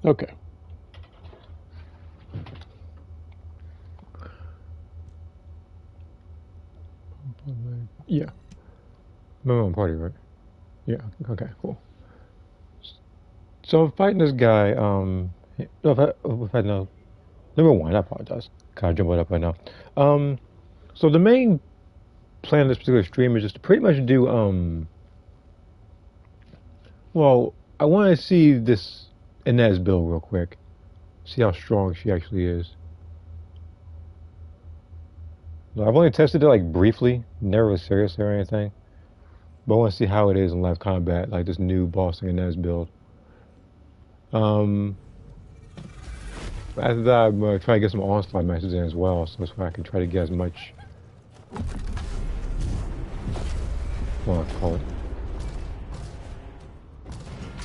Okay. Yeah. Minimum party, right? Yeah. Okay. Cool. So fighting this guy. No, if I know. Number one, I apologize. Kind of jumbled up right now. Um. So the main plan of this particular stream is just to pretty much do. Well, I want to see this Inez build real quick. See how strong she actually is. I've only tested it like briefly, never really seriously or anything. But I want to see how it is in live combat, like this new boss Inez build. Um, After that, I'm trying to get some onslaught matches in as well, so that's why I can try to get as much. Well, I call it.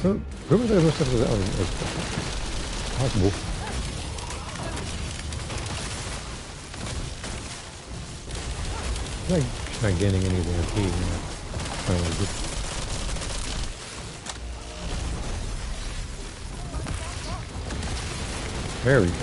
Whoever that stuff is possible. I'm like, she's not gaining any of the MP. Very good.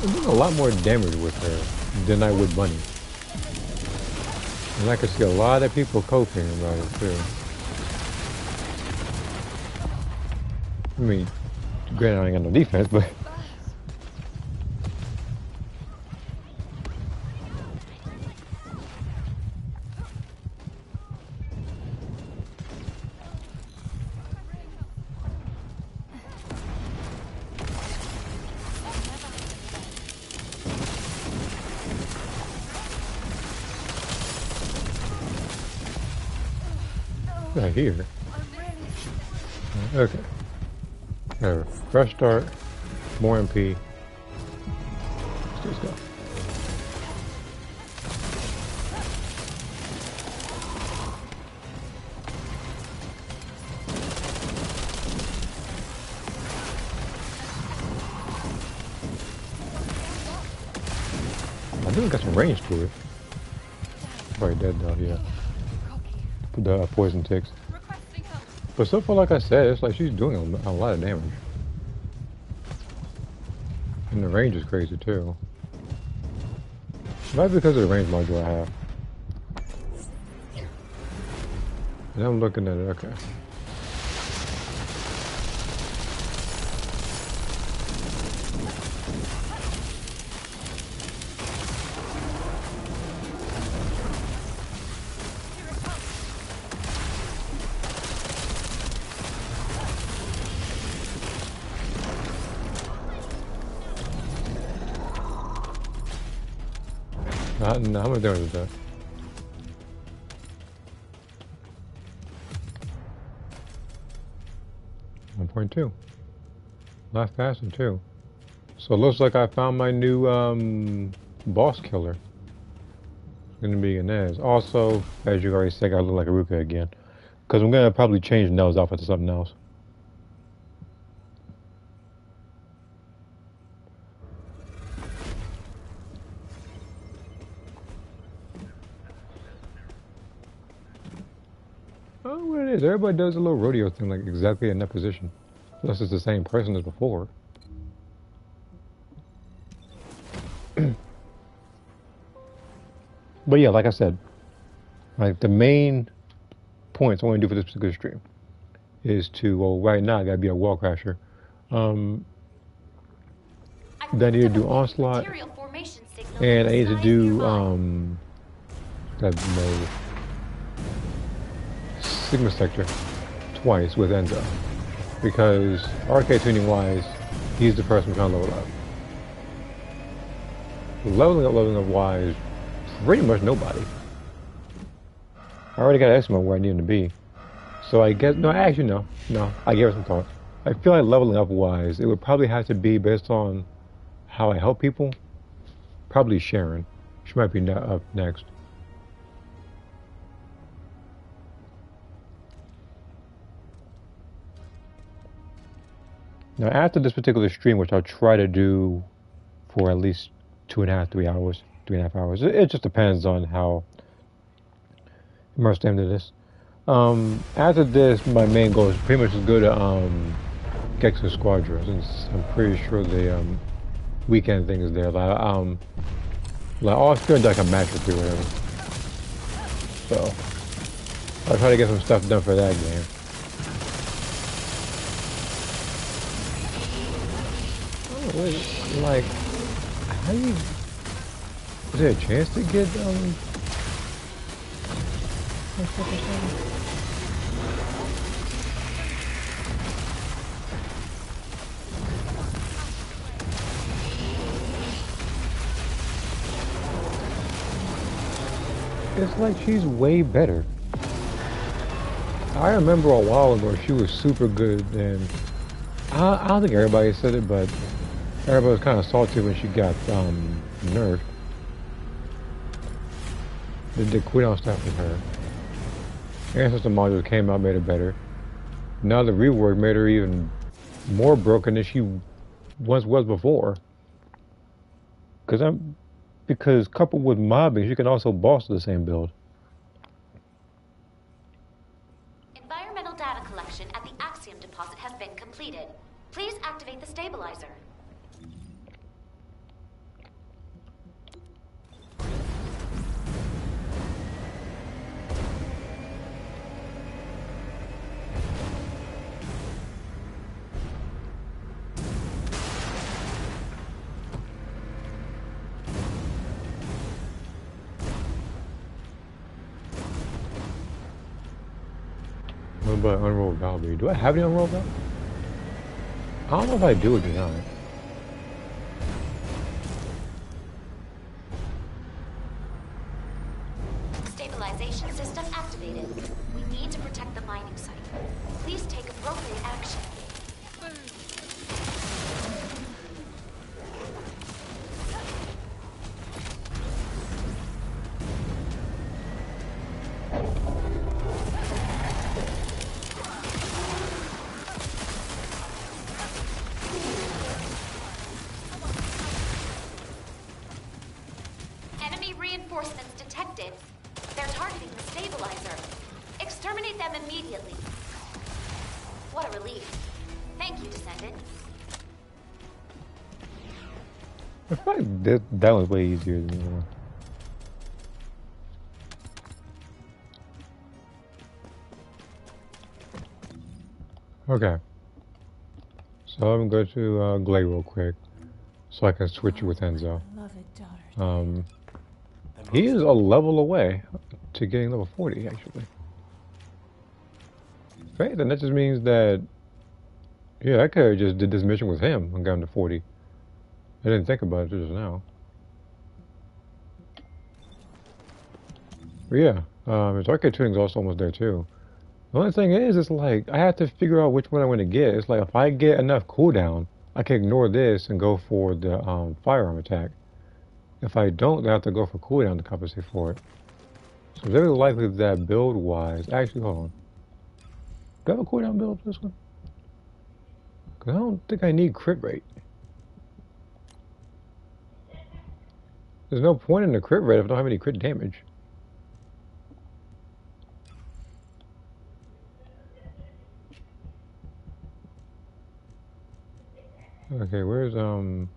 I'm doing a lot more damage with her than I would Bunny. And I can see a lot of people coping about it too. I mean, granted I ain't got no defense, but... Not here. Okay. Fresh start, more MP. Let's go. I think we got some range to it. Probably dead though, yeah. The poison ticks. But so far, like I said, it's like she's doing a lot of damage. And the range is crazy too. Might be because of the range module I have. And I'm looking at it, okay. No, how much damage is that? .2. A lot faster too. So it looks like I found my new boss killer. It's gonna be Inez. Also, as you already said, I look like Aruka again. Because I'm gonna probably change Nell's outfit to something else. Oh, what it is. Everybody does a little rodeo thing, like exactly in that position. Unless it's the same person as before. But yeah, like I said, like the main points I want to do for this particular stream is to, well, right now I gotta be a wall crasher. Then I need to do onslaught, and I need to do that mode. Sigma Sector twice with Enzo, because arcade tuning wise, he's the person trying to level up. Leveling up wise, pretty much nobody. I already got an estimate where I need him to be, so I guess no. Actually, no. I gave it some thought. I feel like leveling up wise, it would probably have to be based on how I help people. Probably Sharon. She might be up next. Now, after this particular stream, which I'll try to do for at least 2.5, 3 hours, 3.5 hours. It just depends on how immersed I am into this. After this, my main goal is pretty much to go to get to Squadra, since I'm pretty sure the weekend thing is there. Like all spirit like a match or 3 or whatever. So I'll try to get some stuff done for that game. Oh, wait, like, how do you? Is there a chance to get It's like she's way better. I remember a while ago she was super good, and I don't think everybody said it, but everybody was kind of salty when she got nerfed. The cooldown stuff with her. And since the modules came out, made it better. Now the rework made her even more broken than she once was before. Because coupled with mobbing, you can also boss the same build. Environmental data collection at the Axiom deposit has been completed. Please activate the stabilizer. What about Unrolled Valkyrie? Do I have any Unrolled Valkyrie? I don't know if I do or do not. Stabilization system activated. We need to protect the mining site. Please take appropriate action. Enemy reinforcements detected. They're targeting the stabilizer. Exterminate them immediately. What a relief. Thank you, Descendant. I feel like that was way easier than the one. Okay. So I'm going to go to Glade real quick, so I can switch it with Enzo. He is a level away to getting level 40, actually. Right, then that just means that, yeah, I could have just did this mission with him and got him to 40. I didn't think about it just now. But yeah, his arcade tuning's also almost there too. The only thing is, it's like, I have to figure out which one I want to get. It's like, if I get enough cooldown, I can ignore this and go for the firearm attack. If I don't, then I have to go for cooldown to compensate for it. So it's very likely that build-wise... Actually, hold on. Do I have a cooldown build for this one? Because I don't think I need crit rate. There's no point in the crit rate if I don't have any crit damage. Okay, where's, No,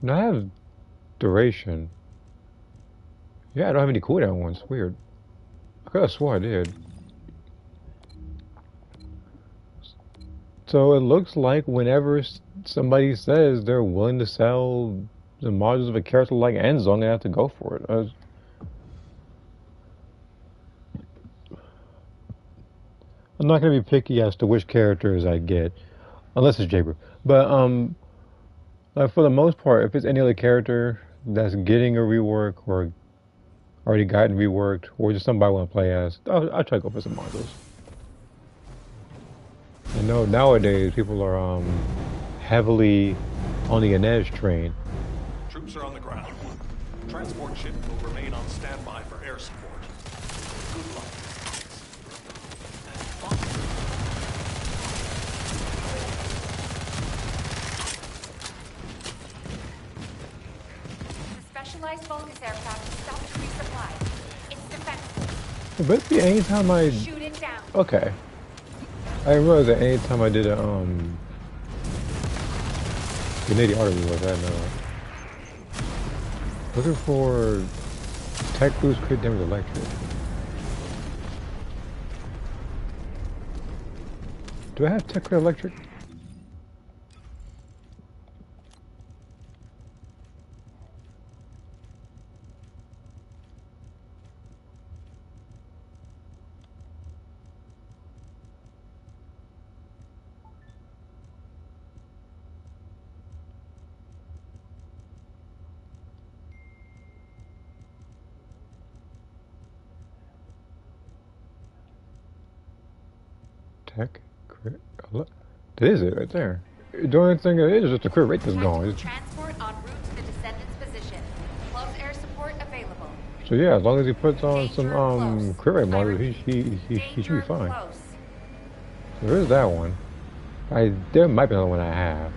I have duration. Yeah, I don't have any cooldown ones. Weird. I could have swore I did. So it looks like whenever somebody says they're willing to sell the modules of a character like Enzo, I'm gonna have to go for it. I'm not gonna be picky as to which characters I get, unless it's Jaber. But like for the most part, if it's any other character that's getting a rework or already gotten reworked, or just somebody I want to play as, I'll try to go for some modules. I know nowadays people are heavily on the Inej train. Troops are on the ground. Transport ship will remain on standby for air support. Good luck. specialized focus aircraft stopped to resupply. It's defensive. Basically, anytime I... Shoot it down. Okay. I realized that anytime I did a, Canadian artery was that, no. Looking for tech boost, crit damage electric. Do I have tech crit electric? Tech crit. That is it right there. The only thing it is just the crit rate that's gone. Transport en route to the Descendant's position. Close air support available. So yeah, as long as he puts on Danger some close. crit rate I models, repeat, he should be fine. close. So there is that one. There might be another one I have.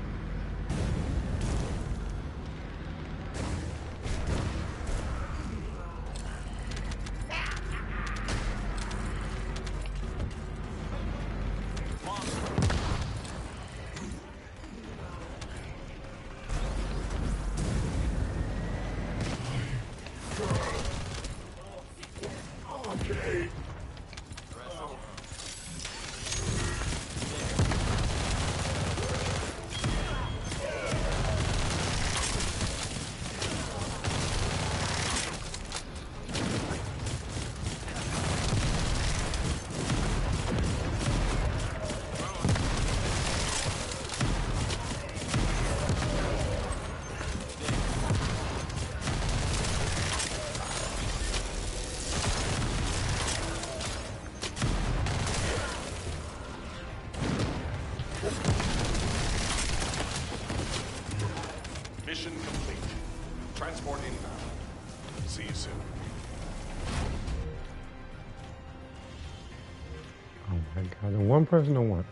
Mission complete. Transport inbound. See you soon. Oh my god, and one person to one.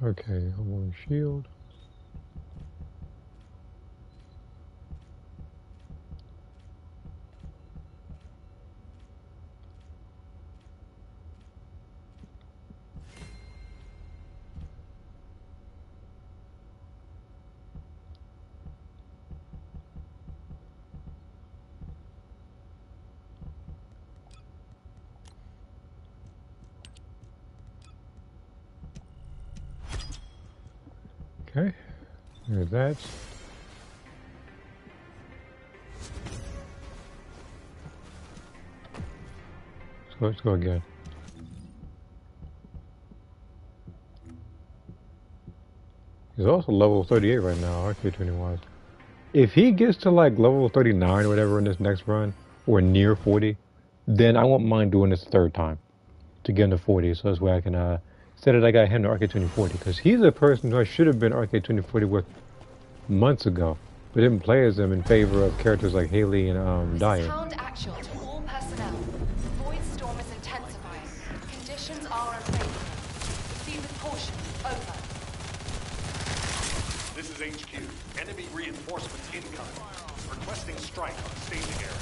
Okay, I'm on shield. Okay, there's that. Let's go again. He's also level 38 right now, RK20 wise. If he gets to like level 39 or whatever in this next run, or near 40, then I won't mind doing this a third time to get into 40. So that's where I can say that I got him to RK2040, because he's a person who I should have been RK2040 with months ago, but didn't play as him in favor of characters like Haley and Dyer. Hound actual to all personnel. Void storm is intensifying. Conditions are unfavorable. Proceed with caution. Over. This is HQ. Enemy reinforcements incoming. Requesting strike on staging area.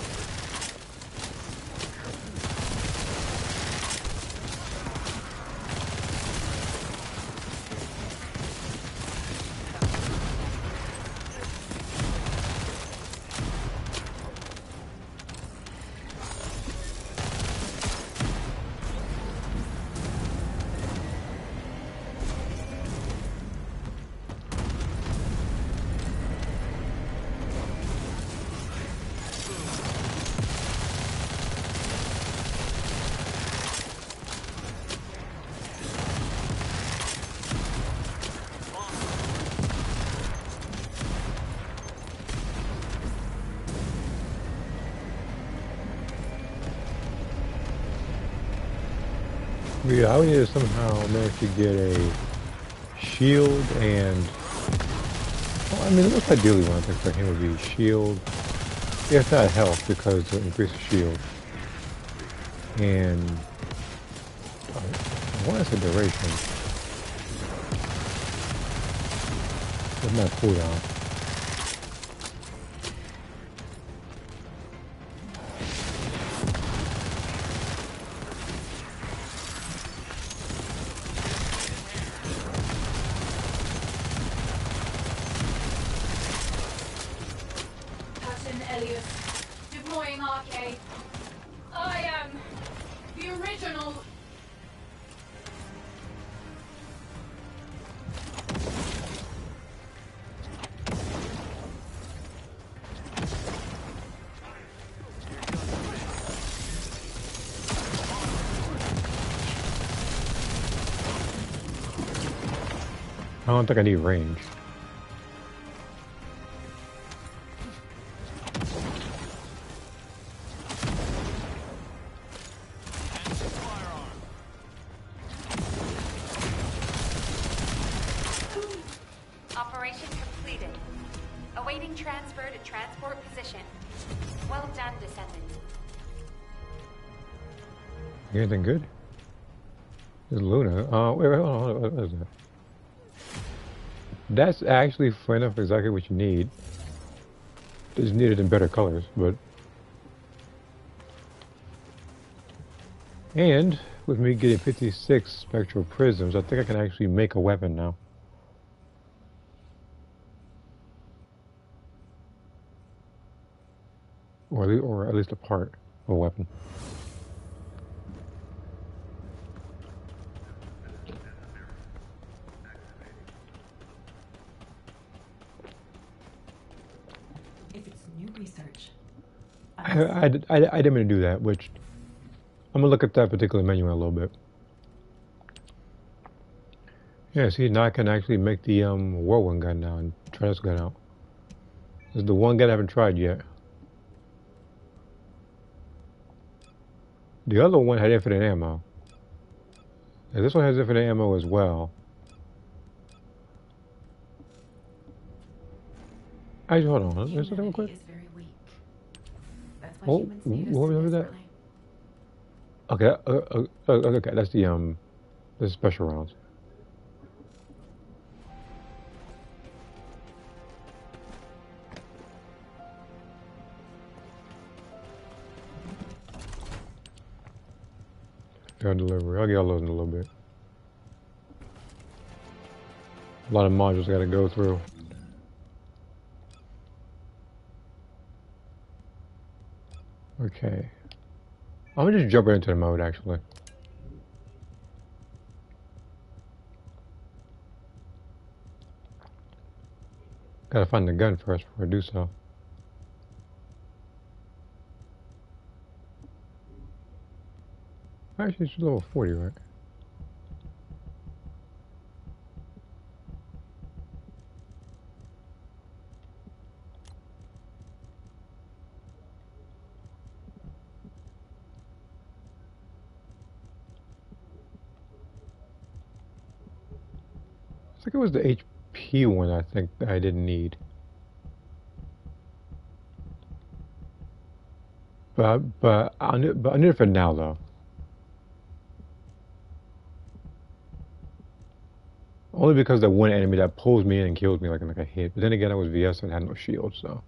Yeah, I would need to somehow manage to get a shield and... Well, I mean, the most ideally one I think for him would be shield. If not health, because to increase the shield. And... What is the duration? What's my cooldown? Captain Elias, deploying arcade. I am the original. I don't think I need range. Operation completed. Awaiting transfer to transport position. Well done, Descendant. Anything good? There's Luna. Wait, hold on. What is that? That's actually funny enough exactly what you need. Just need it in better colors, but... And, with me getting 56 spectral prisms, I think I can actually make a weapon now. Or at least a part of a weapon. If it's new research, I didn't mean to do that, which... I'm gonna look at that particular menu in a little bit. Yeah, see, now I can actually make the whirlwind gun now and try this gun out. This is the one gun I haven't tried yet. The other one had infinite ammo. And this one has infinite ammo as well. Actually, hold on. Let's do that real quick. is very weak. That's why Oh, humans need us what so was that? desperately. Okay, okay, that's the special rounds. Fair delivery. I'll get all those in a little bit. A lot of modules I gotta go through. Okay. I'm gonna just jump right into the mode actually. Gotta find the gun first before I do so. Actually, it's level 40, right? I think it was the HP one I think that I didn't need. But I need it for now though. Only because that one enemy that pulls me in and kills me like a hit. But then again, I was VS and had no shield, so.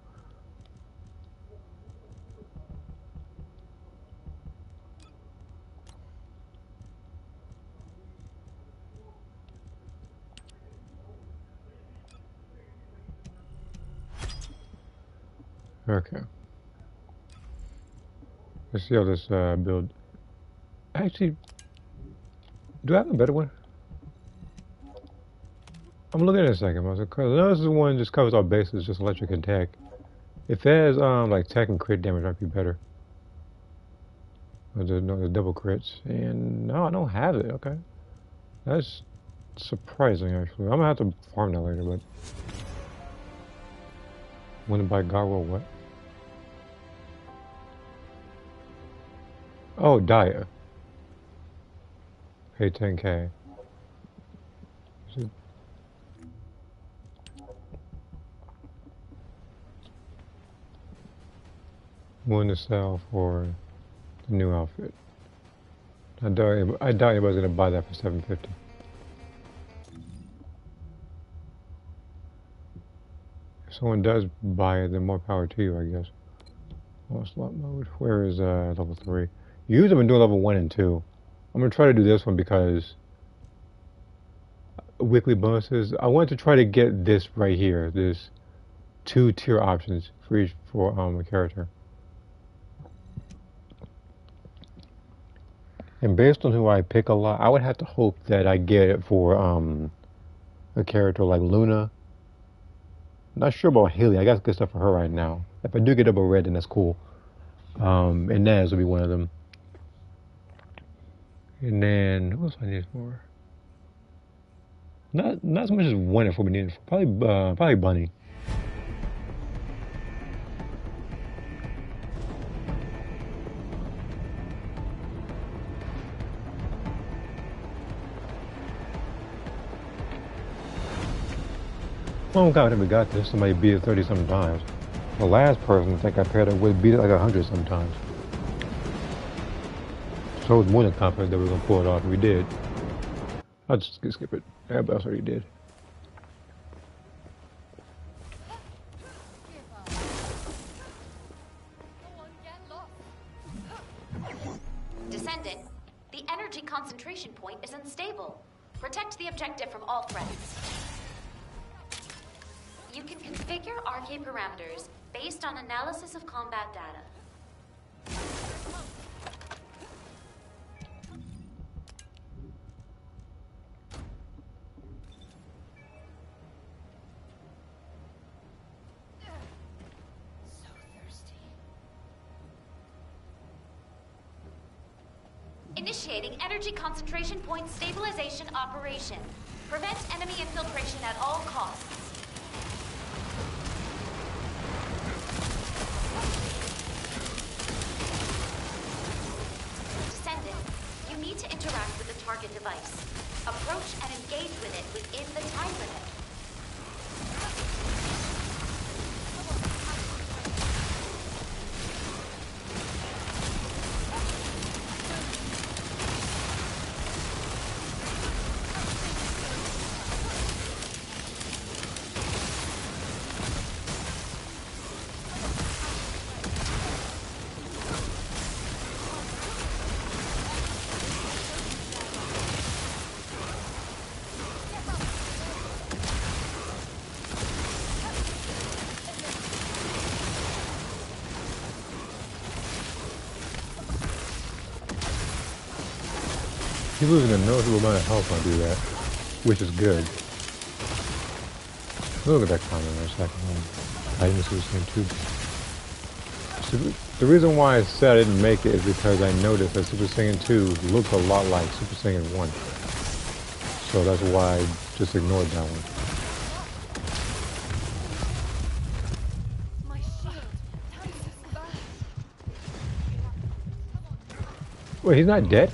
Okay. Let's see how this build. Actually, do I have a better one? I'm looking at it in a second. I know this is one that just covers all bases, just electric and tech. If it has like tech and crit damage, might be better. There's double crits, and no, I don't have it. Okay, that's surprising actually. I'm gonna have to farm that later, but when to buy Garwell what? Oh, Dia. Pay 10K. One to sell for the new outfit. I doubt anybody's gonna buy that for 750. If someone does buy it, then more power to you, I guess. Oh, slot mode. Where is level 3? Usually I've been doing level 1 and 2. I'm gonna try to do this one because weekly bonuses. I wanted to try to get this right here. This 2-tier options for each a character. And based on who I pick a lot, I would have to hope that I get it for a character like Luna. Not sure about Haley. I got good stuff for her right now. If I do get double red, then that's cool. And Naz will be one of them. And then what else I need for? Not so much as one if we need it. Probably Bunny. Oh god, I never got this. Somebody beat it 30 something times. The last person I think I paired up with beat it like 100 sometimes. So I was more than confident that we were gonna pull it off, and we did. I'll just skip it. Everybody else already did. Descendant, the energy concentration point is unstable. Protect the objective from all threats. You can configure RK parameters based on analysis of combat data. So thirsty. Initiating energy concentration point stabilization operation. Prevent enemy infiltration at all costs. Descendant, you need to interact with the target device. Approach and engage with it within the time limit. He's losing a noticeable amount of health when I do that, which is good. Look at that comment in a second. I didn't see the same too. The reason why I said I didn't make it is because I noticed that Super Saiyan 2 looks a lot like Super Saiyan 1. So that's why I just ignored that one. My shield. Time to back. Wait, he's not dead?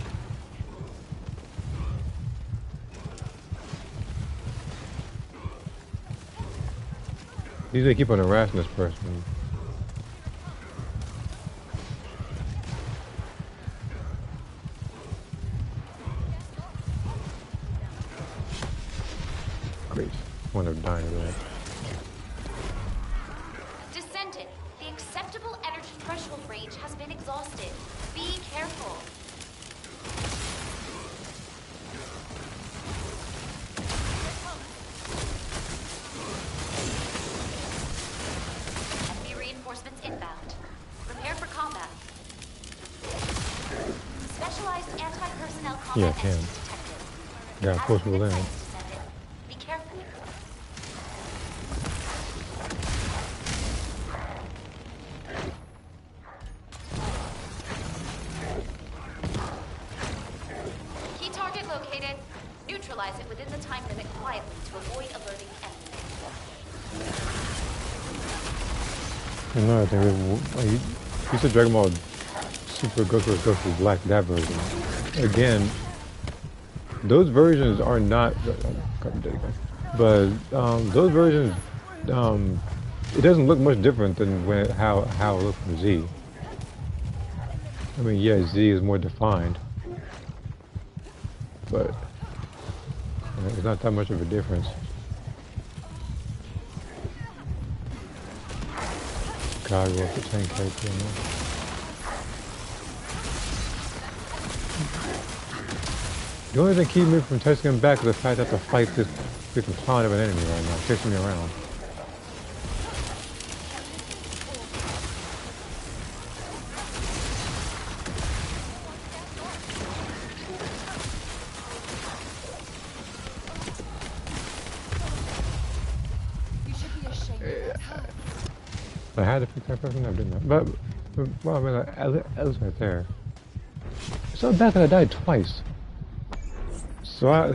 Usually keep on harassing this person. Great. One of dying of that. Descendant, the acceptable energy threshold range has been exhausted. Be careful. Enemy reinforcements inbound. Prepare for combat. Specialized anti-personnel combat Yeah, I can. entities detected. Yeah, of course we'll Descendant. land. Be careful. Key target located. Neutralize it within the time limit quietly to avoid alerting the enemy. Another thing, you said Dragon Ball Super Goku vs. Goku Black, that version. Again, those versions are not, but those versions, it doesn't look much different than how it looked from Z. I mean, yeah, Z is more defined, but it's not that much of a difference. God, we're up to 10k now. The only thing keeping me from testing him back is the fact that I have to fight this freaking clown of an enemy right now, chasing me around. You should be ashamed. I had to fix that person, I didn't. But well, I mean, like, at least right there. It's so bad that I died twice. So I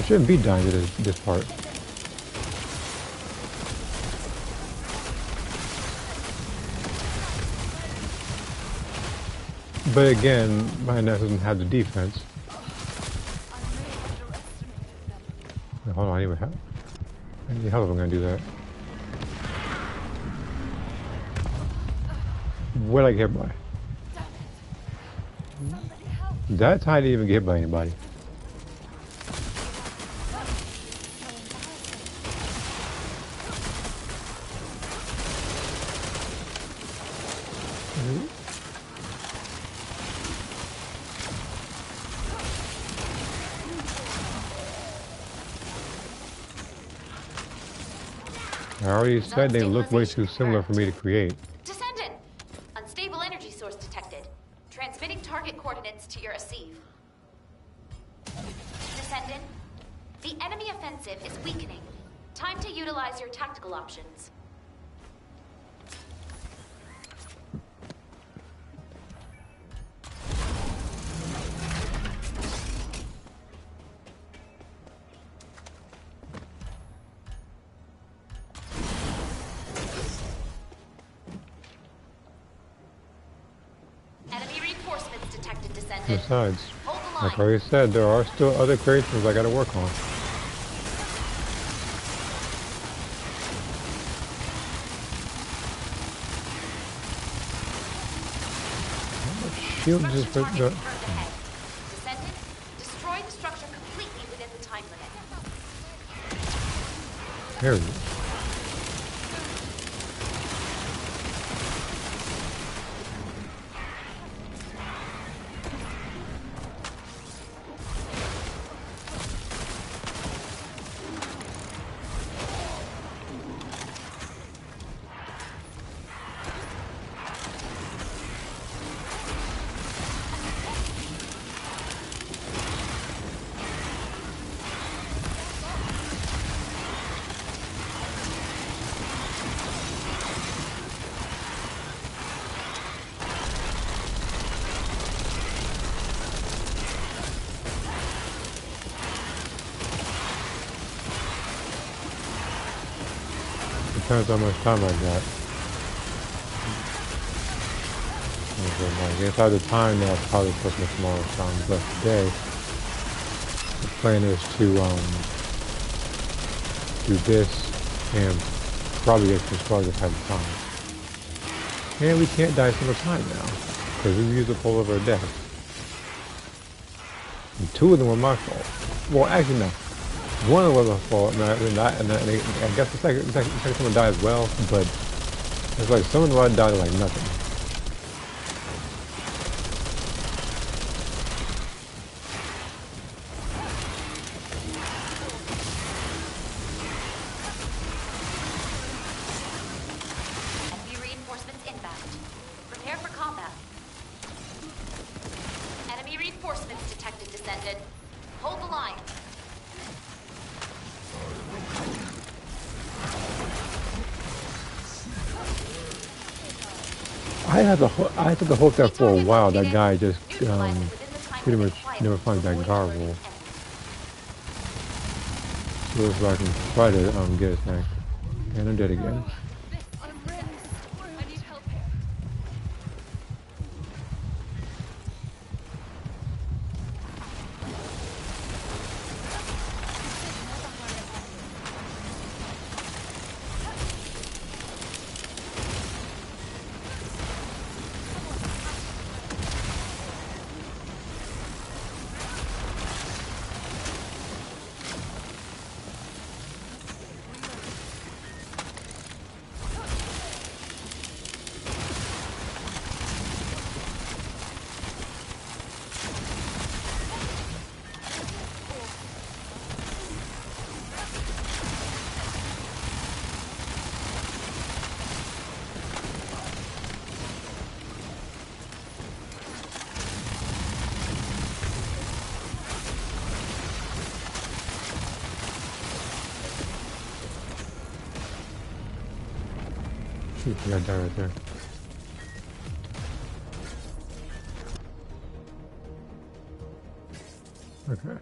shouldn't be dying to this part. But again, my nest doesn't have the defense. Wait, hold on, I need help. I need help if I'm gonna do that. What'd I get hit by? That time I didn't even get hit by anybody. I already said they look way too similar for me to create. Descendant! Unstable energy source detected. Transmitting target coordinates to your receive. Descendant, the enemy offensive is weakening. Time to utilize your tactical options. Enemy reinforcements detected, Descendant. Besides, Hold the like I line. already said, there are still other creations I gotta work on. Shield just put the... Descendant, destroy the structure completely within the time limit. There we go. Depends how much time I got. Like, inside the time now, it's probably pushing tomorrow's time, but today, the plan is to do this and probably get some started at the time. And we can't die a single time now, because we used up all of our deaths. And 2 of them were my fault. Well, actually, no. One of them was my fault, and I guess the second someone died as well, but it's like some of them died like nothing. Enemy reinforcements inbound. Prepare for combat. Enemy reinforcements detected, Descendant. Hold the line. I had to hope that for a while. That guy just pretty much never finds that gargle. So if I can try to get his neck. And I'm dead again. I'm ready. I need help here. You got that right there. Okay.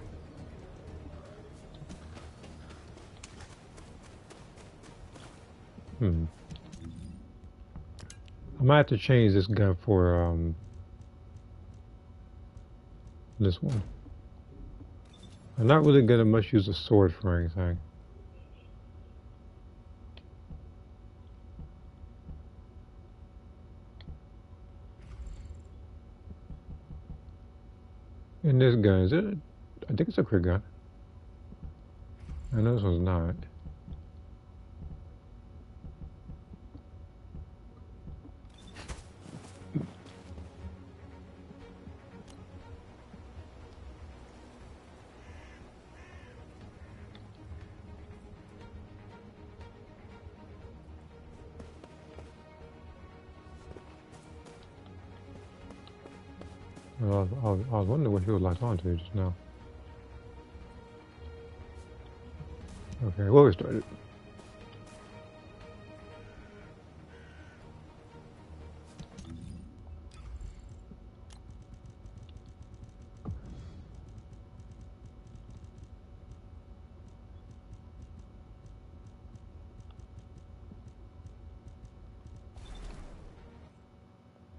I might have to change this gun for this one. I'm not really gonna much use a sword for anything. And this gun, is it? I think it's a quick gun. I know this one's not. Well, I was wondering what he was locked onto just now. Okay, we'll restart it.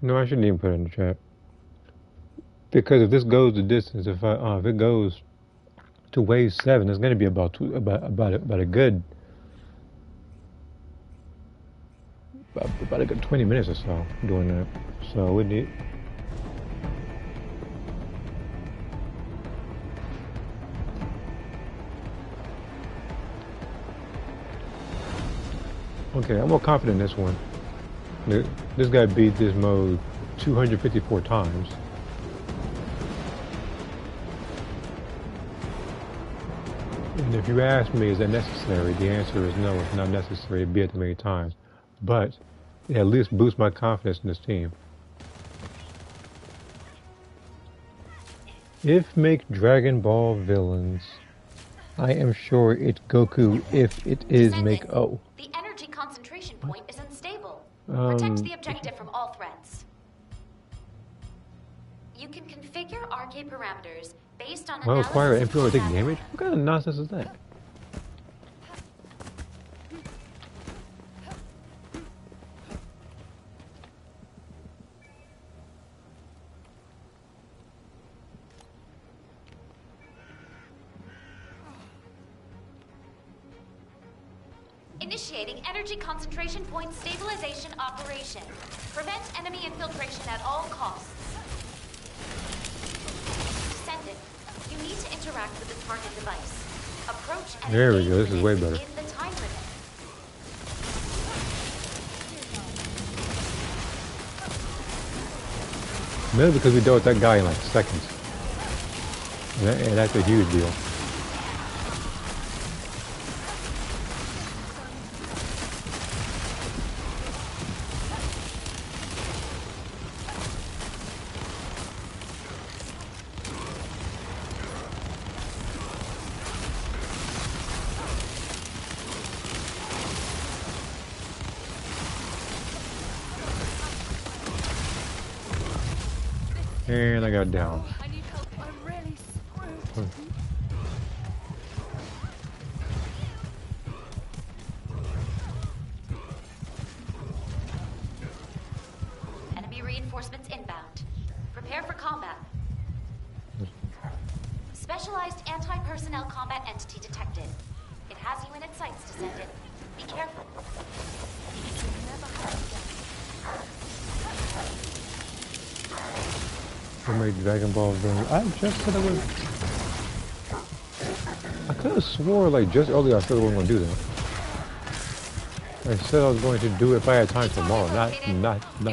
No, I shouldn't even put it in the chat. Because if this goes the distance, if it goes to wave 7, it's going to be about a good 20 minutes or so doing that. So we need. Okay, I'm more confident in this one. This guy beat this mode 254 times. And if you ask me, is that necessary? The answer is no, it's not necessary to be it that many times. But it at least boosts my confidence in this team. If make Dragon Ball villains, I am sure it's Goku. If it is make O. The energy concentration point is unstable. Protect the objective from all threats. You can configure RK parameters based on Will require an analysis MP to of take combat damage? What kind of nonsense is that? Initiating energy concentration point stabilization operation. Prevent enemy infiltration at all costs. Descendant, you need to interact with the target device. Approach and There we engage go, this is with way it better. within the time limit. Maybe because we dealt with that guy in like seconds. And that's a huge deal. And I got down. I need help. I'm really screwed. Enemy reinforcements inbound. Prepare for combat. Specialized anti-personnel combat entity detected. It has you in its sights, Descendant. Be careful. I made Dragon Ball villain. I just said I was. I could have swore like just earlier I said I wasn't going to do that. I said I was going to do it if I had time tomorrow, not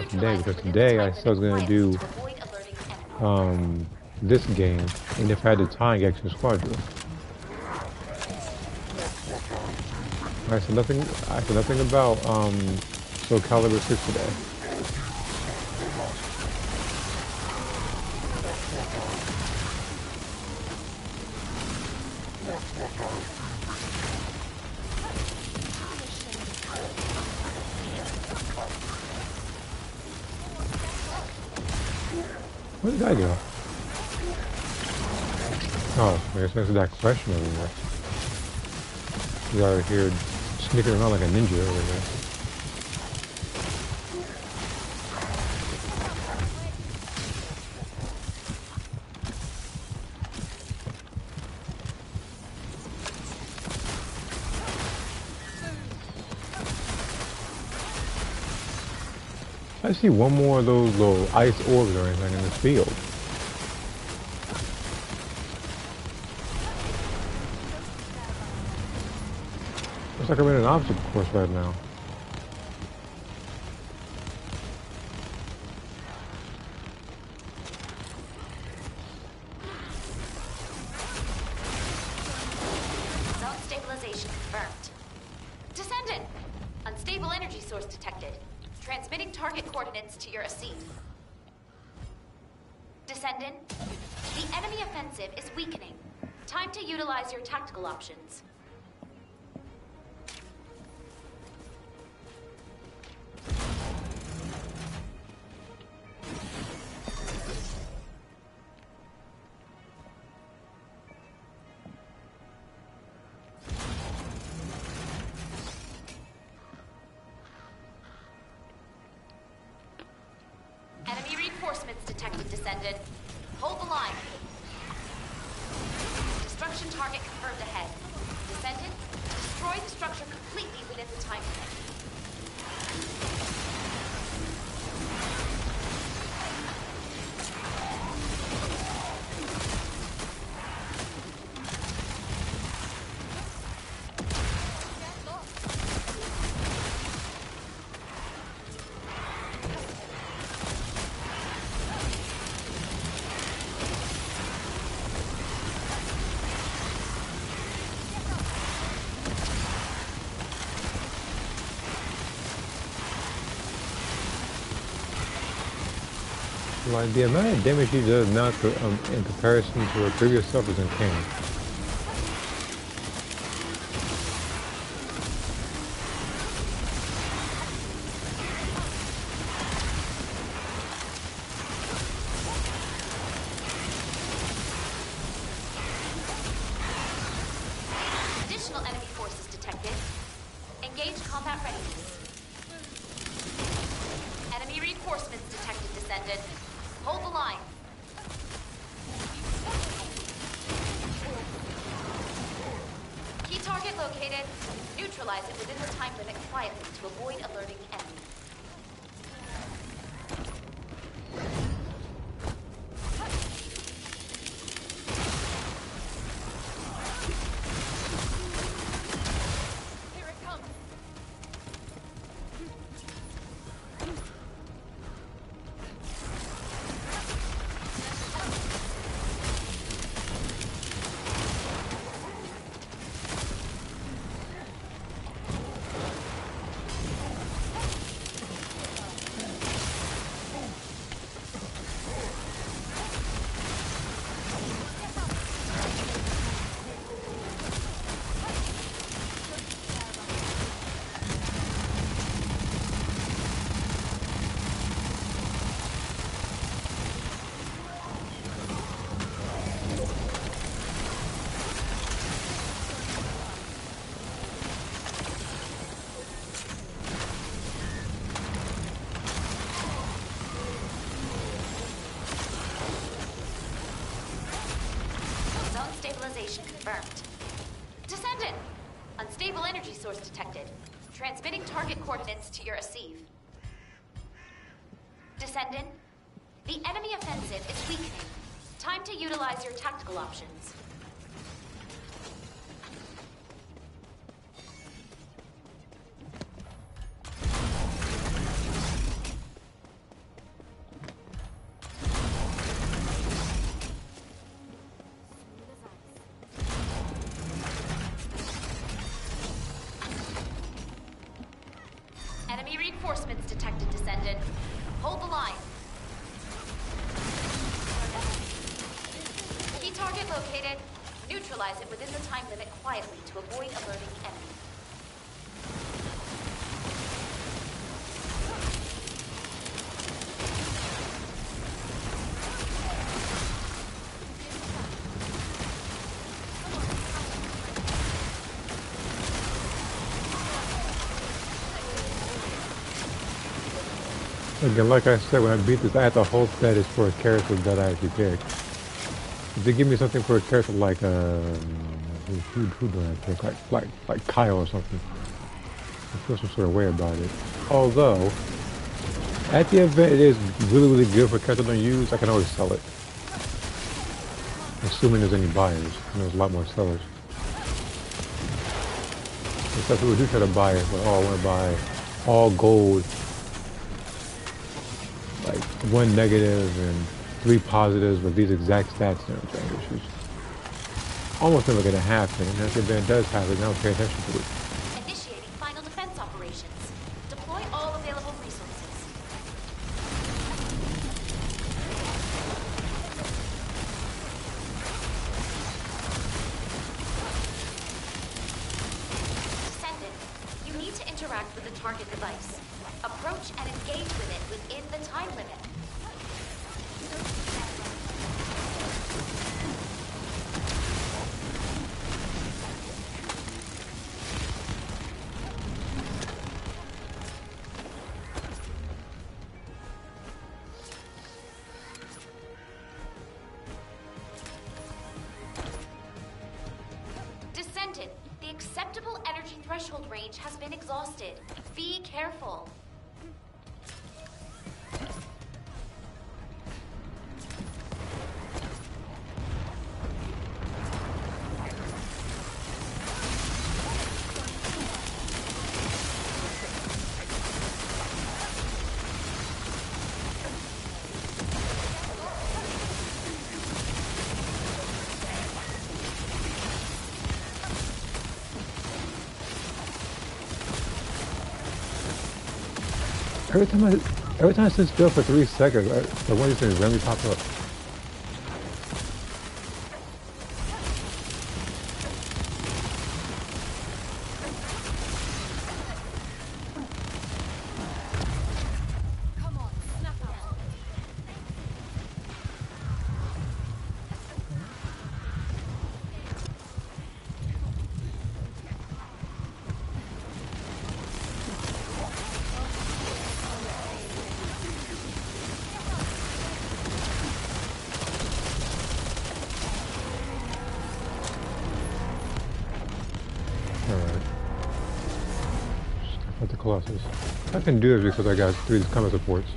today, because today I said I was going to do this game, and if I had the time, get extra squad do it. I said nothing about Soul Calibur 6 today. Where did I go? Oh, I guess that's that question over there. He's out here sneaking around like a ninja over there. I see one more of those little ice orbs or anything in this field. Looks like I'm in an obstacle course right now. Zone stabilization confirmed. Descendant! Unstable energy source detected. Transmitting target coordinates to your ASIV. Descendant, the enemy offensive is weakening. Time to utilize your tactical options. Enemy reinforcements detected, Descendant. Hold the line. Destruction target confirmed ahead. Descendant, destroy the structure completely within the time limit. Like the amount of damage he does now in comparison to her previous stuff is insane. Additional enemy forces detected. Engage combat readiness. Enemy reinforcements detected, Descendant. Hold the line. Key target located. Neutralize it within the time limit quietly to avoid alerting enemy. Here it comes. Zone stabilization confirmed. Descendant! Unstable energy source detected. Transmitting target coordinates to your ASIV. Descendant, the enemy offensive is weakening. Time to utilize your tactical options. Enemy reinforcements detected, Descendant. Hold the line. Key target located. Neutralize it within the time limit quietly to avoid alerting enemy. Again, like I said, when I beat this, I have to hope that it's for a character that I actually pick. If they give me something for a character like who do I pick? Like Kyle or something. I feel some sort of way about it. Although, at the event it is really good for a character I don't use, I can always sell it. Assuming there's any buyers. And there's a lot more sellers. Except people do try to buy it, but oh, I want to buy all gold, like 1 negative and 3 positives with these exact stats and everything, which is almost never going to happen. And if the event does happen, I don't pay attention to it. Initiating final defense operations. Deploy all available resources. Descendant, you need to interact with the target device. Approach and engage with it within the time limit. Descendant, the acceptable energy threshold range has been exhausted. Be careful. Every time I sit still for 3 seconds, the one of these things randomly pop up. Come on, snap out. Alright. At the Colossus. I can do it because I got 3 combat supports.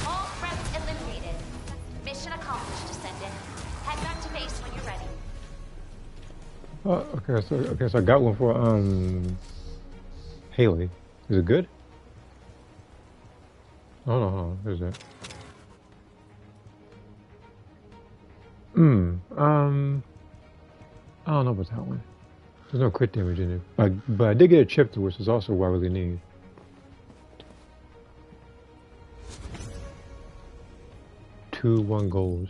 All threats eliminated. Mission accomplished, Descendant. Head back to base when you're ready. Okay, so I got one for Haley. Is it good? Oh no, hold on, there's that. I don't know about that one. There's no crit damage in it. But I did get a chip to, which is also what I really need. Two 1 gold.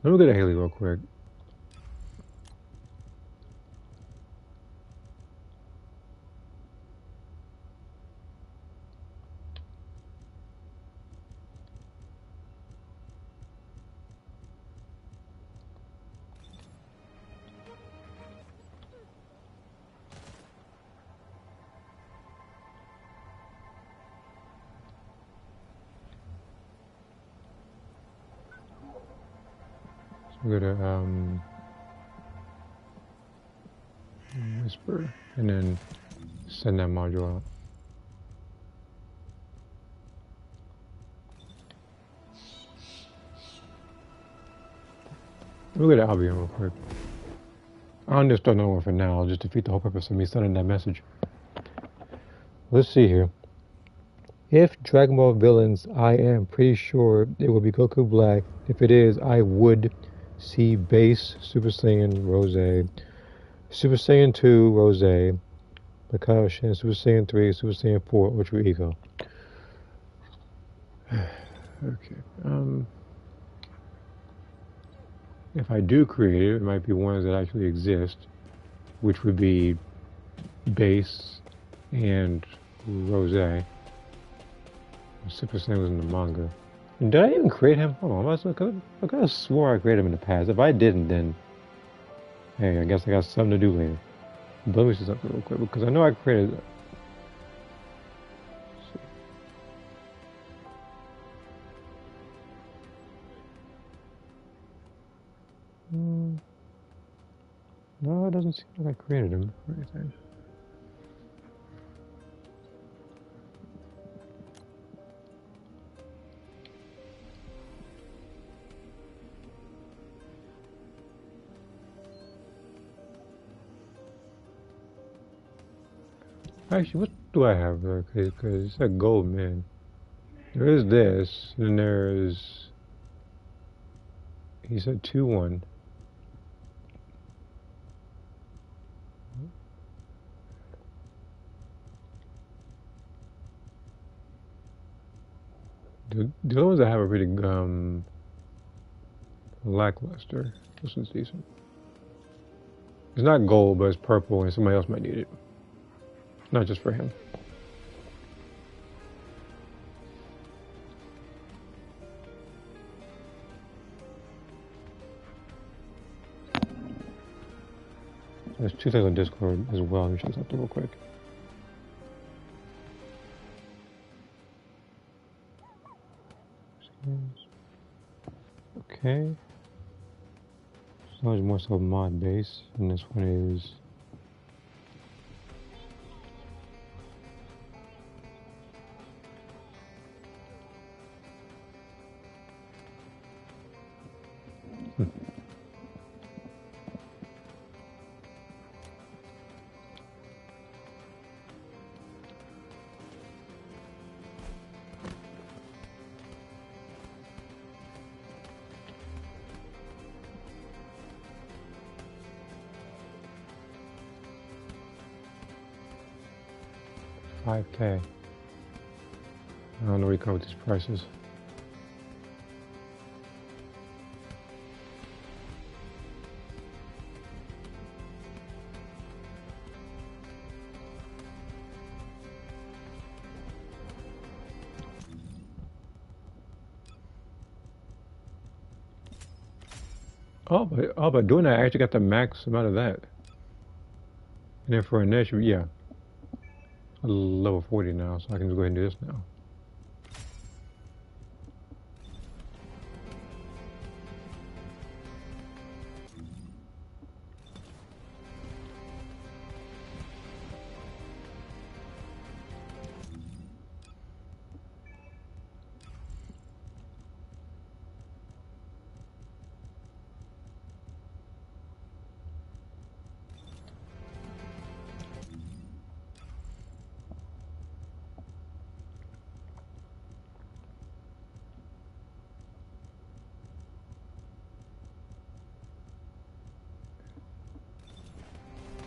Let me get a Haley real quick. We're gonna whisper and then send that module out. Look at the Albion real quick. I'll just start another one for now. I'll just defeat the whole purpose of me sending that message. Let's see here. If Dragon Ball villains, I am pretty sure it will be Goku Black. If it is, I would see Base Super Saiyan Rose, Super Saiyan 2 Rose, Bakashin, Super Saiyan 3, Super Saiyan 4 Ultra Ego. Okay. If I do create it, it might be ones that actually exist, which would be Base and Rose. Super Saiyan was in the manga. Did I even create him? Hold on, I could have swore I created him in the past. If I didn't, then hey, I guess I got something to do later. But let me see something real quick because I know I created. No, it doesn't seem like I created him or anything. Actually, what do I have there? Because it's a gold man. There is this, and then there's. He said 2-1. The other ones I have are pretty lackluster. This one's decent. It's not gold, but it's purple, and somebody else might need it. Not just for him. There's 2 things on Discord as well. Let me check something real quick. Okay. So much more so mod base, and this one is. $5K. I don't know where you come with these prices. Oh, but doing that, I actually got the max amount of that. And then for a nation, yeah. Level 40 now, so I can just go ahead and do this now.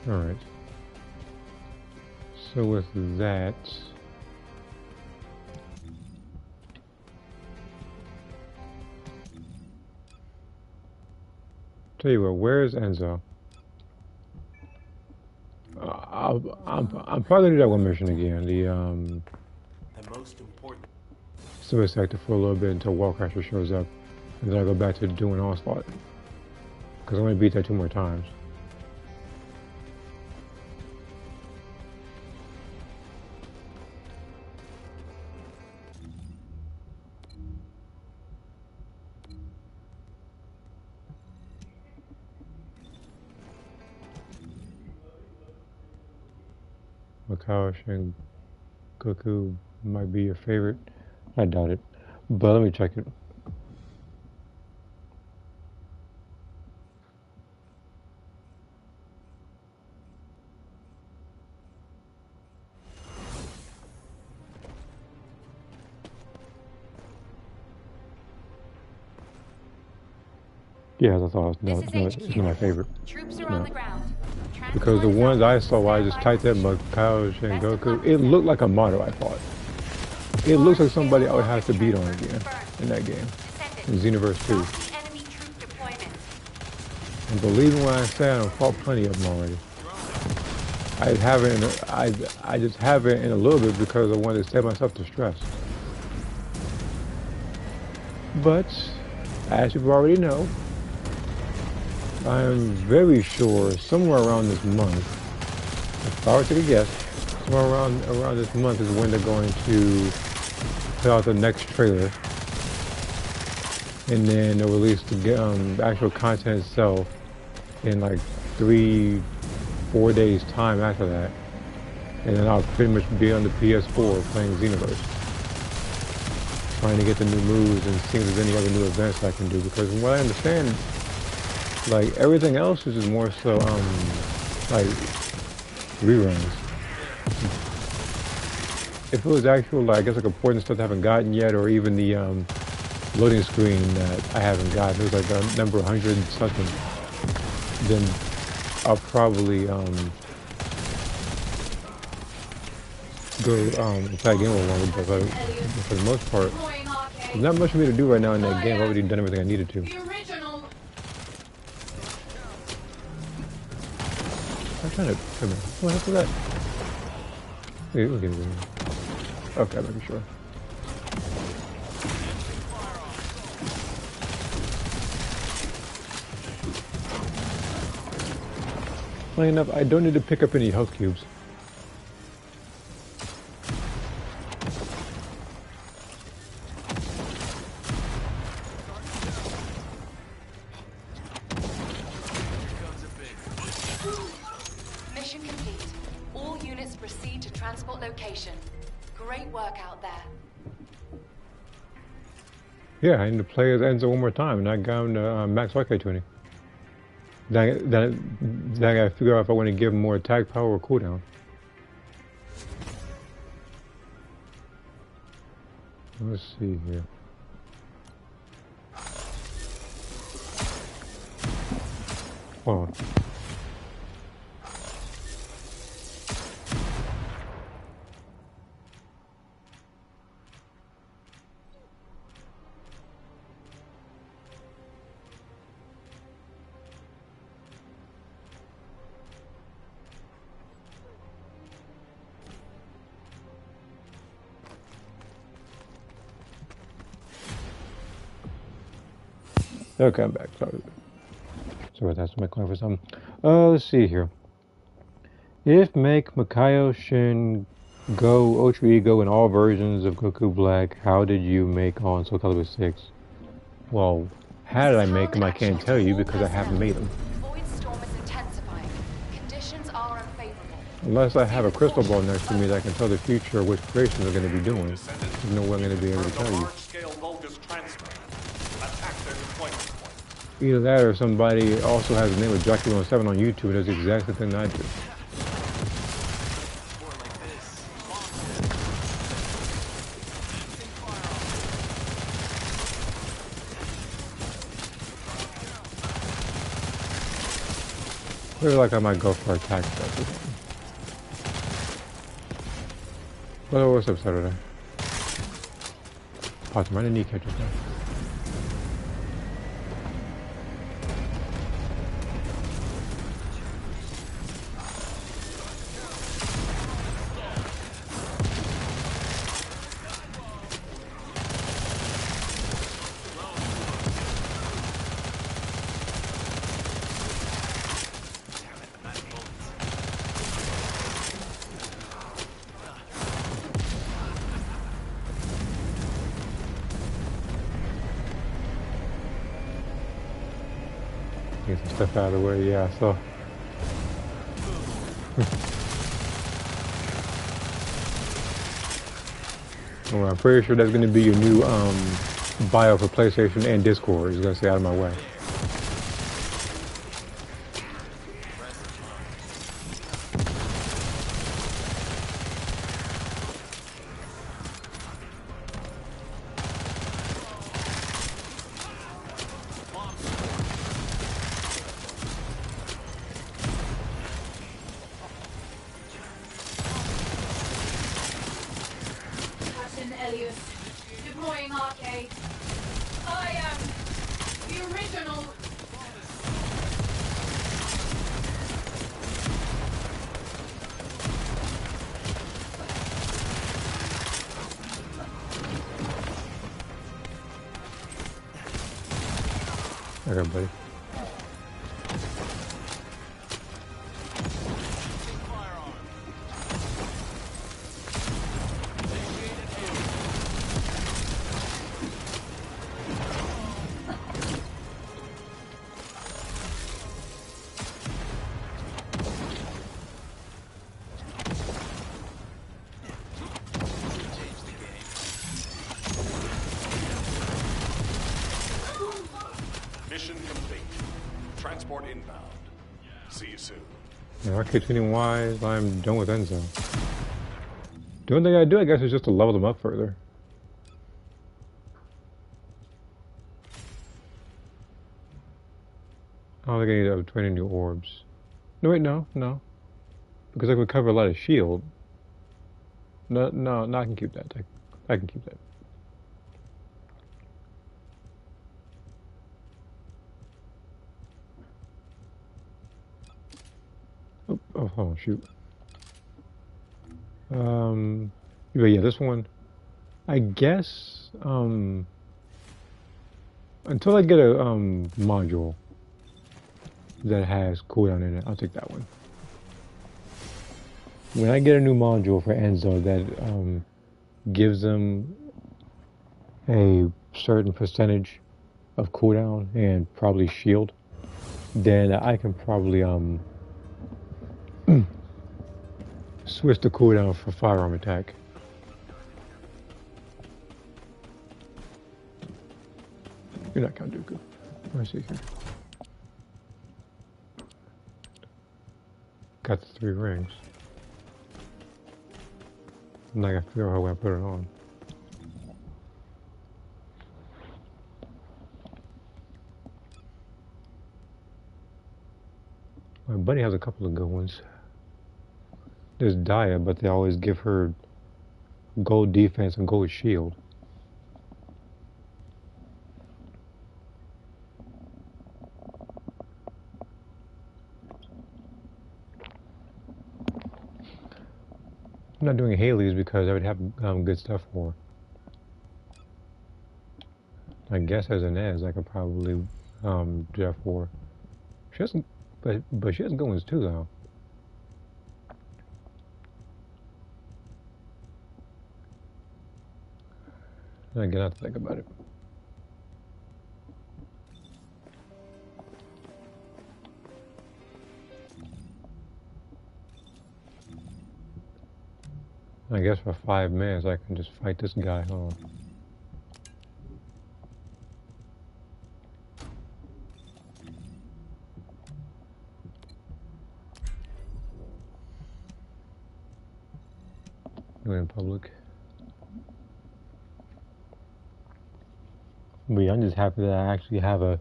Alright. So with that... Tell you what, where's Enzo? I'm probably gonna do that one mission again. The most important. Civil sector for a little bit until Wallcrasher shows up. And then I'll go back to doing Onslaught. Because I want to beat that 2 more times. Macau and Goku might be your favorite. I doubt it. But let me check it. Yeah, that's all. No, This is no, HQ. it's not my favorite. Troops are No. on the ground. Because the Transport is ones out. I saw, I just typed in Macau and Goku, it looked like a model, I thought. It looks like somebody I would have to beat on again in that game. In Xenoverse 2. Stop the enemy troop deployment. And believe me when I say I fought plenty of them already. I just have it in a little bit because I wanted to save myself the stress. But, as you already know, I am very sure somewhere around this month, if I were to take a guess, somewhere around this month is when they're going to put out the next trailer. And then they'll release the actual content itself in like 3-4 days time after that. And then I'll pretty much be on the PS4 playing Xenoverse. Trying to get the new moves and seeing if there's any other new events I can do, because from what I understand, like everything else is just more so like reruns. If it was actual, like, I guess like important stuff I haven't gotten yet, or even the loading screen that I haven't gotten, it was like a number 100 and something, then I'll probably go try again with one, but for the most part, there's not much for me to do right now in that game. I've already done everything I needed to. I'm trying to, come here. What happened to that? Yeah, we'll get it in. Okay, I'm making sure. Funny enough, I don't need to pick up any health cubes. Mission complete. All units proceed to transport location. Great work out there. Yeah, I need to play as Enzo one more time, and I got him to max YK tuning. Then I gotta figure out if I want to give him more attack power or cooldown. Let's see here. Hold on. Okay, I'm back. Sorry, that's my calling for something. Let's see here. If make Makayo Shin Go Ultra Ego in all versions of Goku Black, how did you make on Soul Calibur 6? Well, how did I make them? I can't tell you because I haven't made them. Void storm is intensifying. Conditions are unfavorable. Unless I have a crystal ball next to me that can tell the future which creations I'm going to be doing. There's no way I'm going to be able to tell you. Either that or somebody also has the name of Dracula7 on YouTube and does the exact same thing I do. I feel like I might go for attack stuff. What's up, Saturday? Pause my knee catches now. Get some stuff out of the way, yeah, so. Well, I'm pretty sure that's going to be your new bio for PlayStation and Discord. It's going to say out of my way. Captain Elliot, deploying arcade. I am the original. Okay, buddy. Mission complete. Transport inbound. See you soon. Now, continuing-wise, I'm done with Enzo. The only thing I do, I guess, is just to level them up further. I don't think I need to 20 new orbs. No, wait, no. Because I could cover a lot of shield. No, I can keep that. I can keep that. Oh, shoot. But yeah, this one, I guess, until I get a, module that has cooldown in it, I'll take that one. When I get a new module for Enzo that, gives them a certain percentage of cooldown and probably shield, then I can probably, switch the cooldown for firearm attack. You're not Count Dooku. Let me see here. Got the 3 rings. Now I gotta figure out how I put it on. My buddy has a couple of good ones. There's Daya, but they always give her gold defense and gold shield. I'm not doing Haley's because I would have good stuff for her. I guess as an Ez, I could probably do that for her. She hasn't, but she has good ones too, though. I get out to think about it. I guess for 5 minutes I can just fight this guy, huh? Do it in public. But yeah, I'm just happy that I actually have a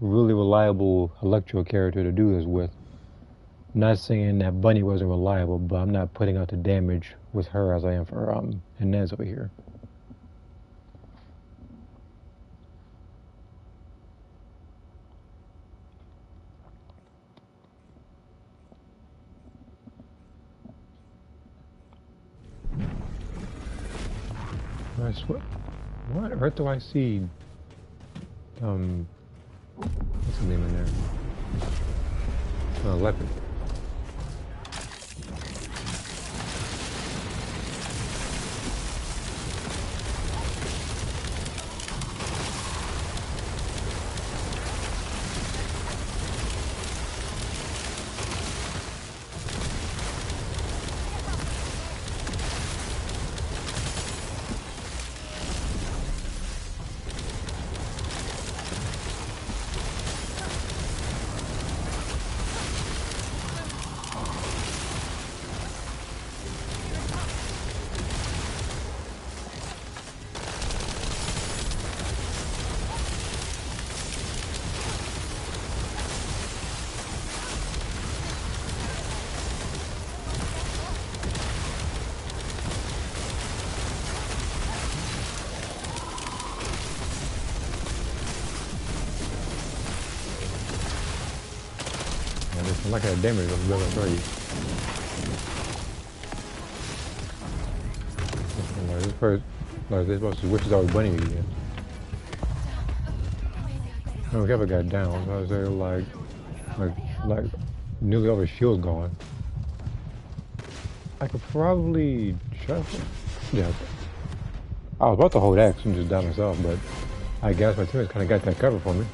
really reliable Electro character to do this with. Not saying that Bunny wasn't reliable, but I'm not putting out the damage with her as I am for Inez over here. I swear, what on earth do I see? What's the name in there? Leopard. I'm not gonna damage them, I'm gonna tell you. Like, this person, like, they're supposed to wishes I was bunny again. No, we never got down. So I was there like, nearly all the shield's gone. I could probably just, yeah. I was about to hold X and just die myself, but I guess my teammates kind of got that cover for me.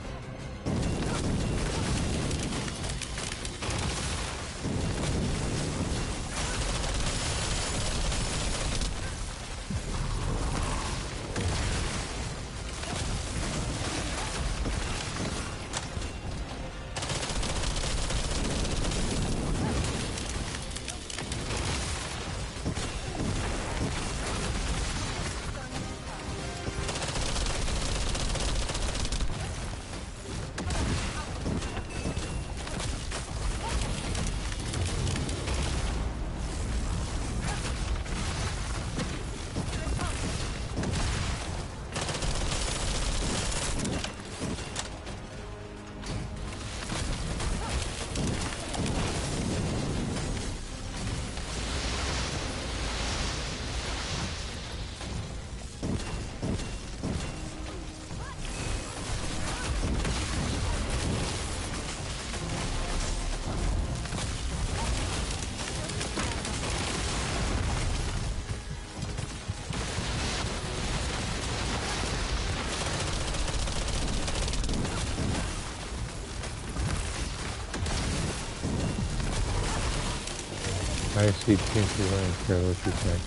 I see Pinky Lane, care what you think.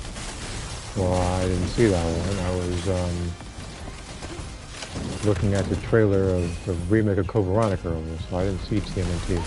Well, I didn't see that one. I was looking at the trailer of the remake of Code Veronica earlier, so I didn't see TMNT.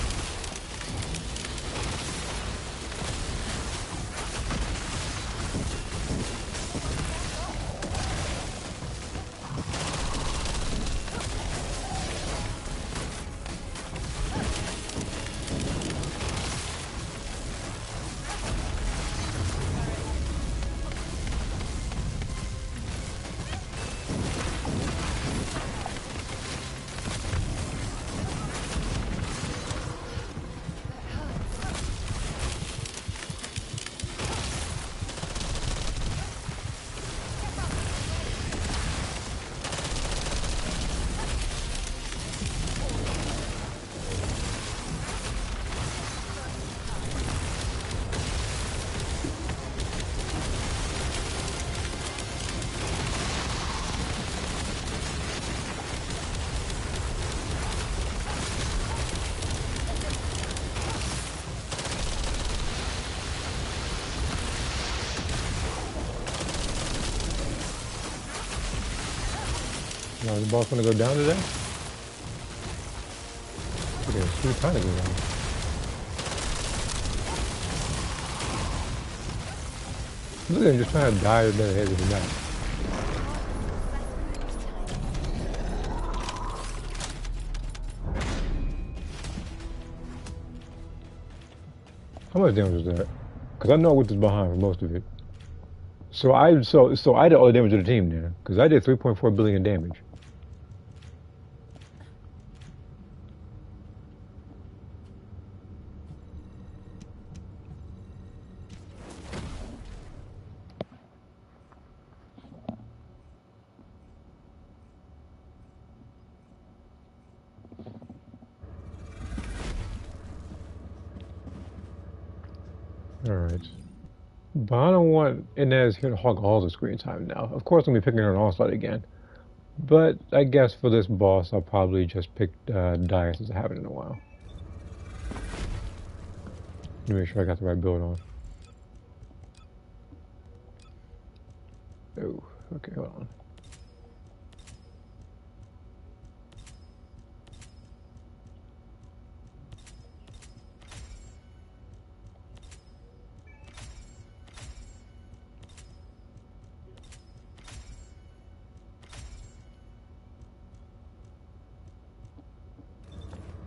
Now, is the boss gonna go down today? Okay, it's trying to go down. Look at him just trying to dive in the head of the map. How much damage was that? Because I know what is behind for most of it. So I did all the damage to the team then, because I did 3.4 billion damage. Alright. But I don't want Inez here to hog all the screen time now. Of course I'm going to be picking her an onslaught again. But I guess for this boss I'll probably just pick Dias since I haven't in a while. Let me make sure I got the right build on. Oh, okay, hold on.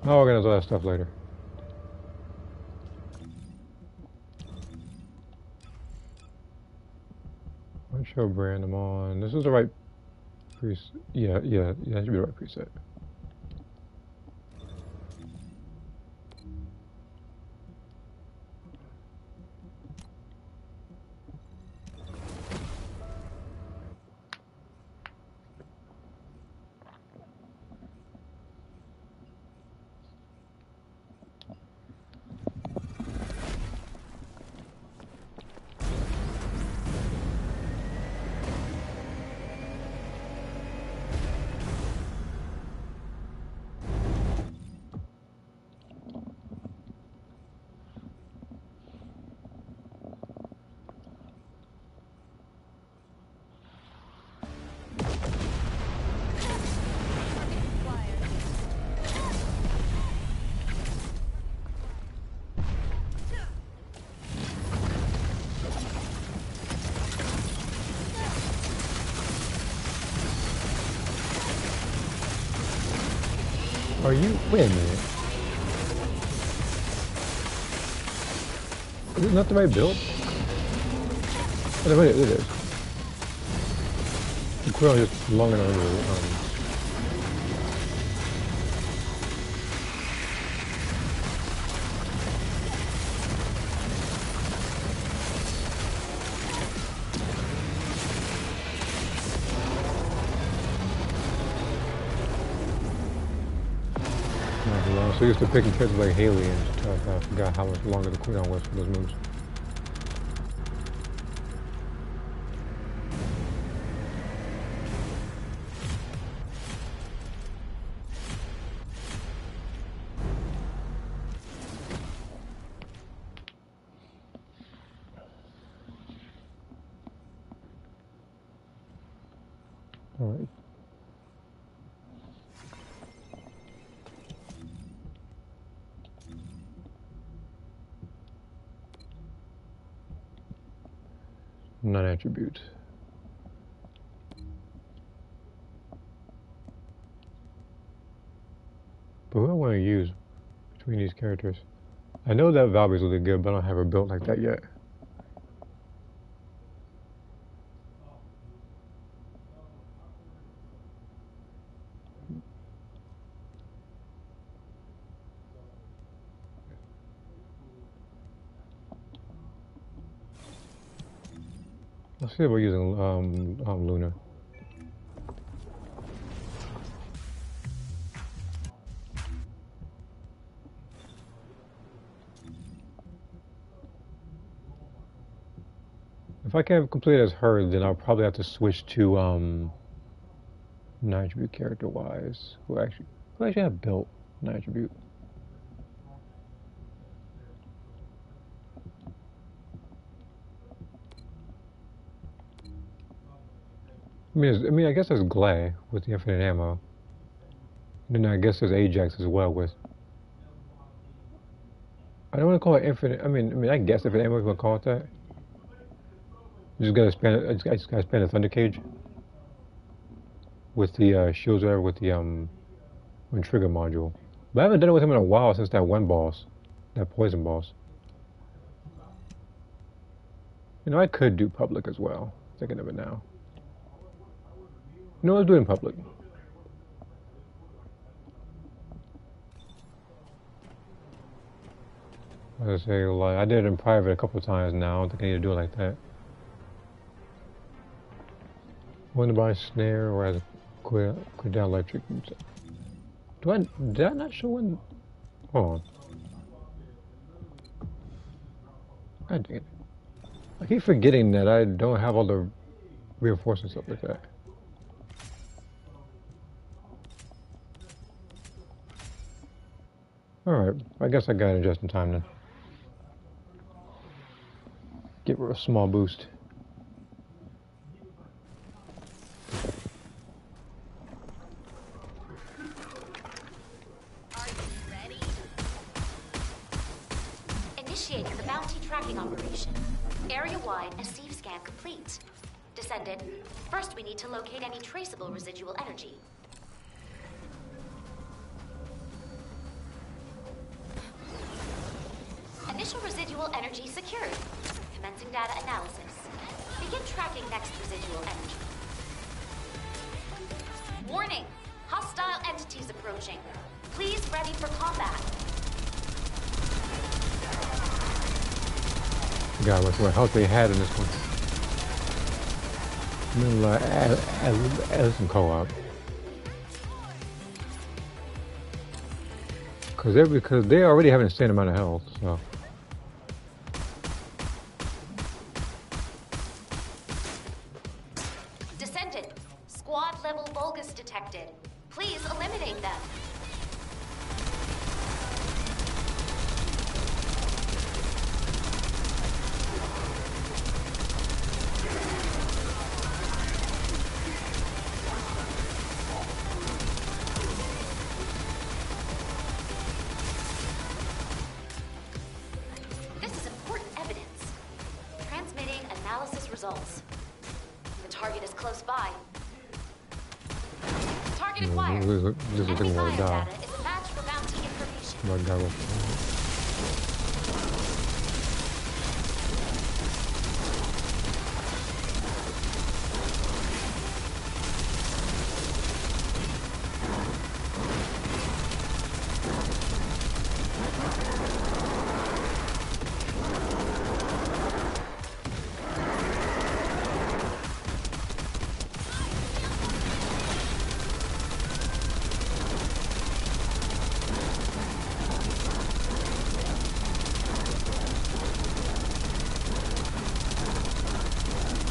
I'll organize all that stuff later. What show brand I'm on? This is the right preset. Yeah, that should be the right preset. Are you? Wait a minute. Is it not the right build? Oh, wait, it is. The cooldown is just long enough anyway. So I used to picking characters like Haley and stuff. I forgot how much longer the cooldown was for those moves. All right. Non-attribute. But who do I want to use between these characters? I know that Valvyrie's really good, but I don't have her built like that yet. Let's see if we're using Luna. If I can't complete it as her, then I'll probably have to switch to non-attribute character-wise. Who actually have built non-attribute? I guess there's Glay with the infinite ammo. And then I guess there's Ajax as well with. I don't want to call it infinite. I guess infinite ammo if you want to call it that. You just gotta expand. I just gotta expand the Thunder Cage with the shields there with the one trigger module. But I haven't done it with him in a while since that one boss, that poison boss. You know, I could do public as well. Thinking of it now. No, let's do it in public. I say, like, I did it in private a couple of times now. I don't think I need to do it like that. When to buy snare or as a quit down electric. Did I not show when? Hold on. God dang it. I keep forgetting that I don't have all the reinforcements stuff like that. Alright, I guess I got it just in time then. Give her a small boost. Are you ready? Initiating the bounty tracking operation. Area-wide SCV scan complete. Descendant, first we need to locate any traceable residual energy. Initial residual energy secured. Commencing data analysis. Begin tracking next residual energy. Warning! Hostile entities approaching. Please ready for combat. God, what health they had in this one. Add some co-op. Because they already have an insane amount of health, so. Descendant, squad level Vulgus detected. Please eliminate them. This is important evidence. Transmitting analysis results. The target is close by. Target acquired. This is a thing where I Enemy die. data is a match My God.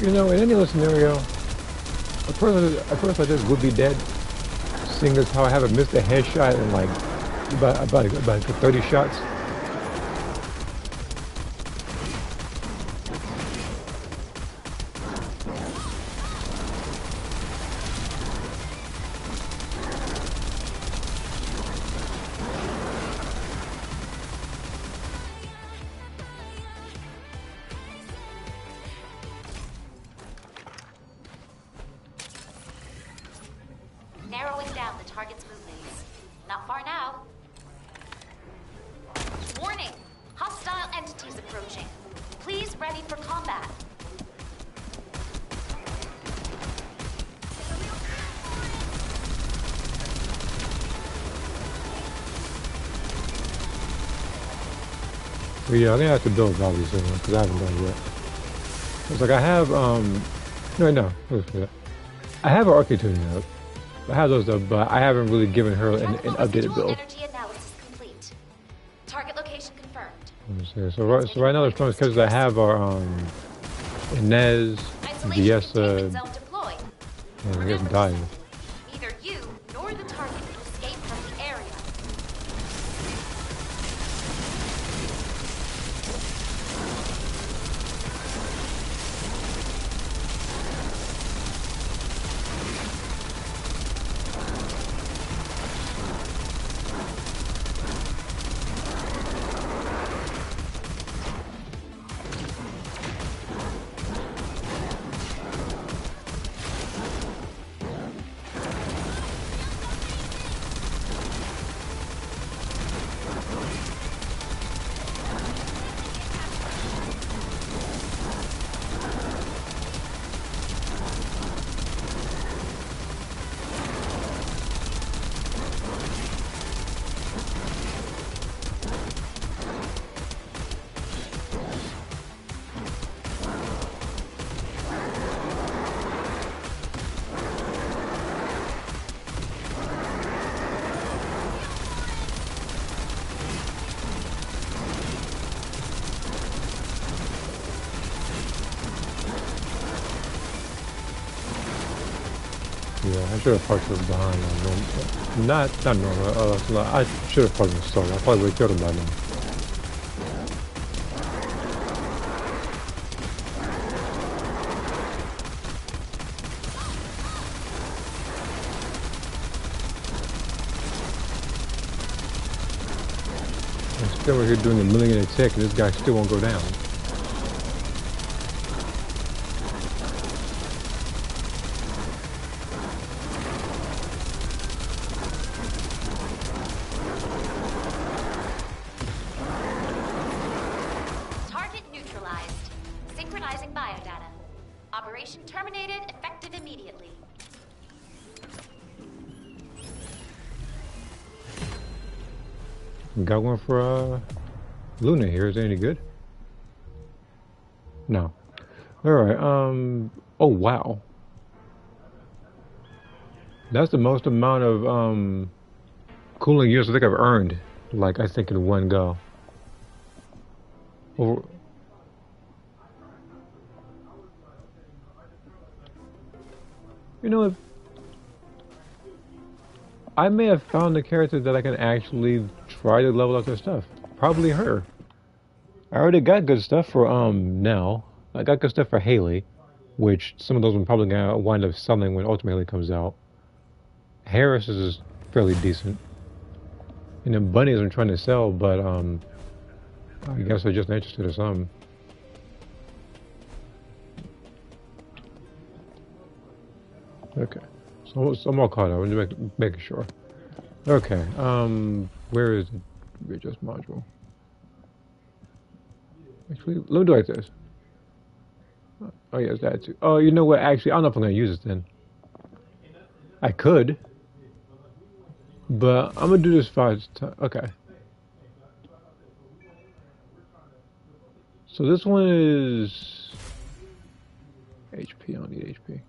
You know, in any other scenario, a person like this would be dead, seeing as how I haven't missed a headshot in like about 30 shots. Narrowing down the target's movements. Not far now. Warning! Hostile entities approaching. Please ready for combat. But yeah, I'm gonna have to build zombies soon because I haven't done it yet. It's like I have no, I have an arcade tuning up. I have those up, but I haven't really given her an updated build. Energy analysis complete. Target location confirmed. Let me see. So right now the strongest characters I have are Inez, Isolation Viesa, containment zone deployed. and I guess Remember, Dying. neither you nor the target can escape from the area. Yeah, I should have parked it behind normal. Not normal. So I should have parked in the store. I probably would have killed him by now. I'm still over here doing a million a tick, and this guy still won't go down. Target neutralized. Synchronizing biodata. Operation terminated, effective immediately. Got one for Luna here. Is it any good? No. Alright, oh wow. That's the most amount of cooling units I think I've earned. Like I think in one go. Over you know, if I may have found a character that I can actually try to level up their stuff. Probably her. I already got good stuff for Nell. I got good stuff for Haley, which some of those I'm probably gonna wind up selling when Ultimate Haley comes out. Harris is fairly decent. And then Bunnies I'm trying to sell, but I guess they're just interested in some. Okay. So I'm all caught up. I'm just making sure. Okay. Where is it? readjust module. Actually, let me do it like this. Oh yes, that too. Oh, you know what? Actually, I don't know if I'm gonna use this then. I could, but I'm gonna do this 5 times. Okay. So this one is HP. I don't need HP.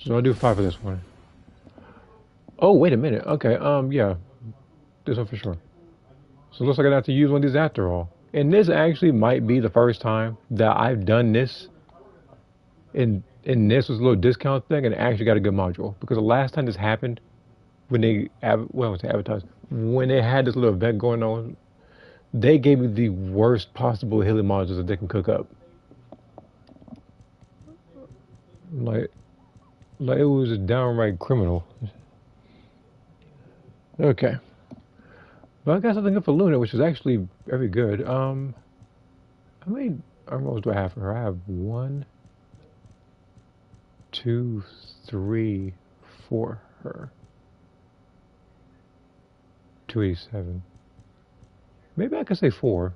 So I'll do 5 for this one. Oh, wait a minute. Okay. Yeah, this one for sure. So it looks like I have to use one of these after all. And this actually might be the first time that I've done this. And this was a little discount thing, and actually got a good module. Because the last time this happened, when they advertised, when they had this little event going on, they gave me the worst possible healing modules that they can cook up. Like it was a downright criminal. Okay. But I got something up for Luna, which is actually very good. How many armors do I have for her? I have 1, 2, 3, 4 her. 287. Maybe I could say 4.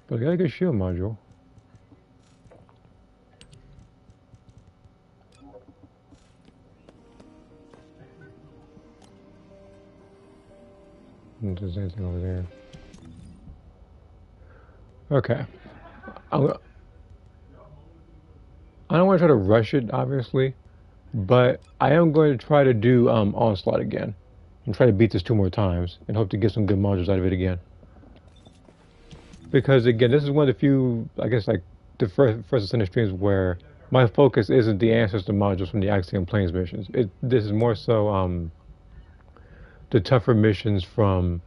But I got a good shield module. If there's anything over there. Okay. I don't want to try to rush it, obviously, but I am going to try to do Onslaught again and try to beat this 2 more times and hope to get some good modules out of it again. Because again, this is one of the few, I guess, like the first Descendant streams where my focus isn't the ancestor modules from the Axiom Plains missions. This is more so the tougher missions from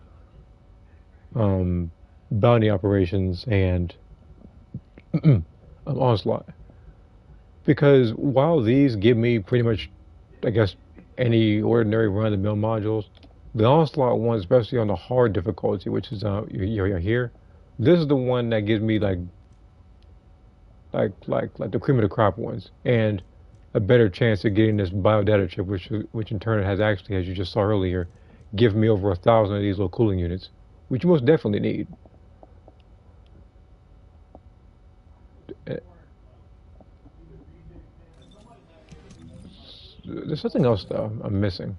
bounty operations and Onslaught. Because while these give me pretty much, I guess, any ordinary run-of-the-mill modules, the Onslaught one, especially on the hard difficulty, which is you're here, this is the one that gives me like the cream of the crop ones, and a better chance of getting this biodata chip, which in turn has actually, as you just saw earlier, given me over 1,000 of these little cooling units, which you most definitely need. There's something else though I'm missing.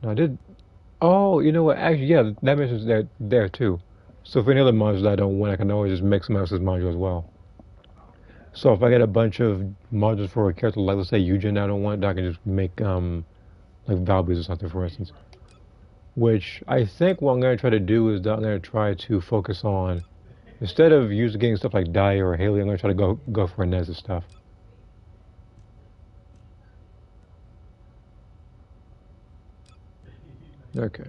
No, I did. Oh, you know what? Actually, yeah, that mission's there too. So for any other modules that I don't want, I can always just make some else's module as well. So if I get a bunch of modules for a character, like let's say Eugen, I don't want, I can just make like Valby's or something, for instance. Which I think what I'm going to try to do is that I'm going to try to focus on, instead of getting stuff like Dyer or Haley, I'm going to try to go for Inez's stuff. Okay.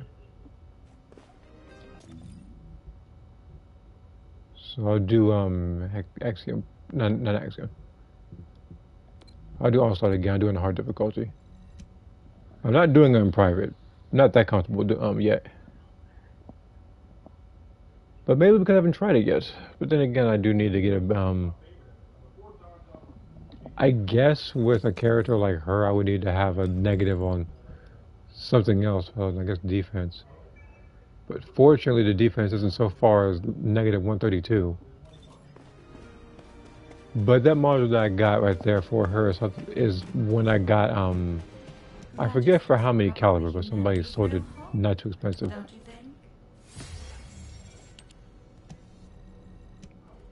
So I'll do Axiom, not Axiom. I'll do Onslaught again. I'll do it in hard difficulty. I'm not doing it in private. Not that comfortable yet. But maybe because I haven't tried it yet. But then again, I do need to get a I guess with a character like her, I would need to have a negative on something else. Well, I guess defense. But fortunately, the defense isn't so far as negative 132. But that module that I got right there for her is when I got I forget for how many calibers, but somebody sold it not too expensive. Don't you think?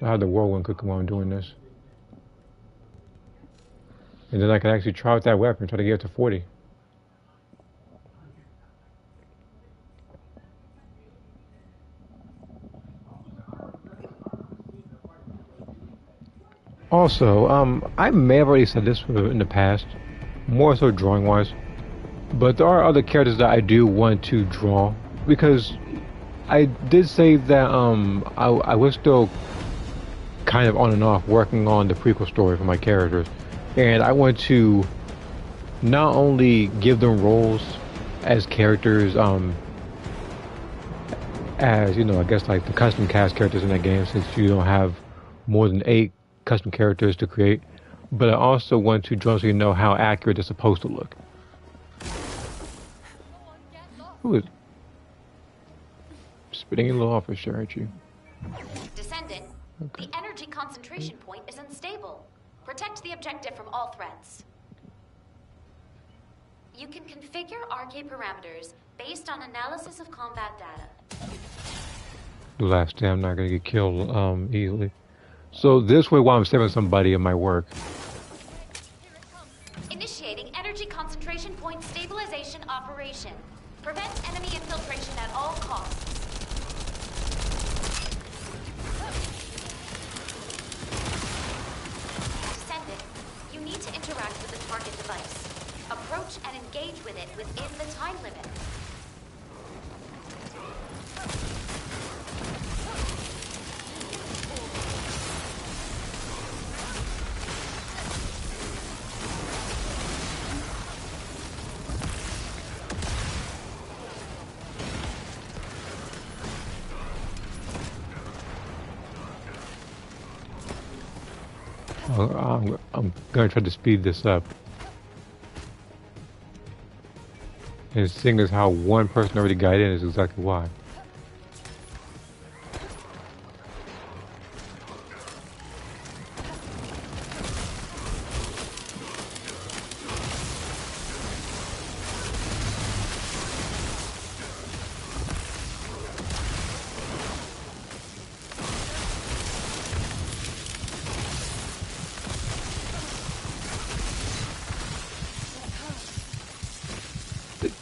I had the whirlwind cooking while I'm doing this. And then I can actually try out that weapon and try to get it to 40. Also, I may have already said this in the past, more so drawing-wise, but there are other characters that I do want to draw, because I did say that I was still kind of on and off working on the prequel story for my characters, and I want to not only give them roles as characters, as you know, I guess like the custom cast characters in that game, since you don't have more than 8 custom characters to create. But I also want to draw so you know how accurate it's supposed to look. Who is spitting a little off his shirt, aren't you? Descendant, Okay. the energy concentration point is unstable. Protect the objective from all threats. You can configure RK parameters based on analysis of combat data. The last day I'm not gonna get killed easily. So this way, while I'm saving somebody, it might work. Initiating energy concentration point stabilization operation. Prevent enemy infiltration at all costs. Descendant, you need to interact with the target device. Approach and engage with it within the time limit. I'm gonna try to speed this up. And seeing as how one person already got in is exactly why.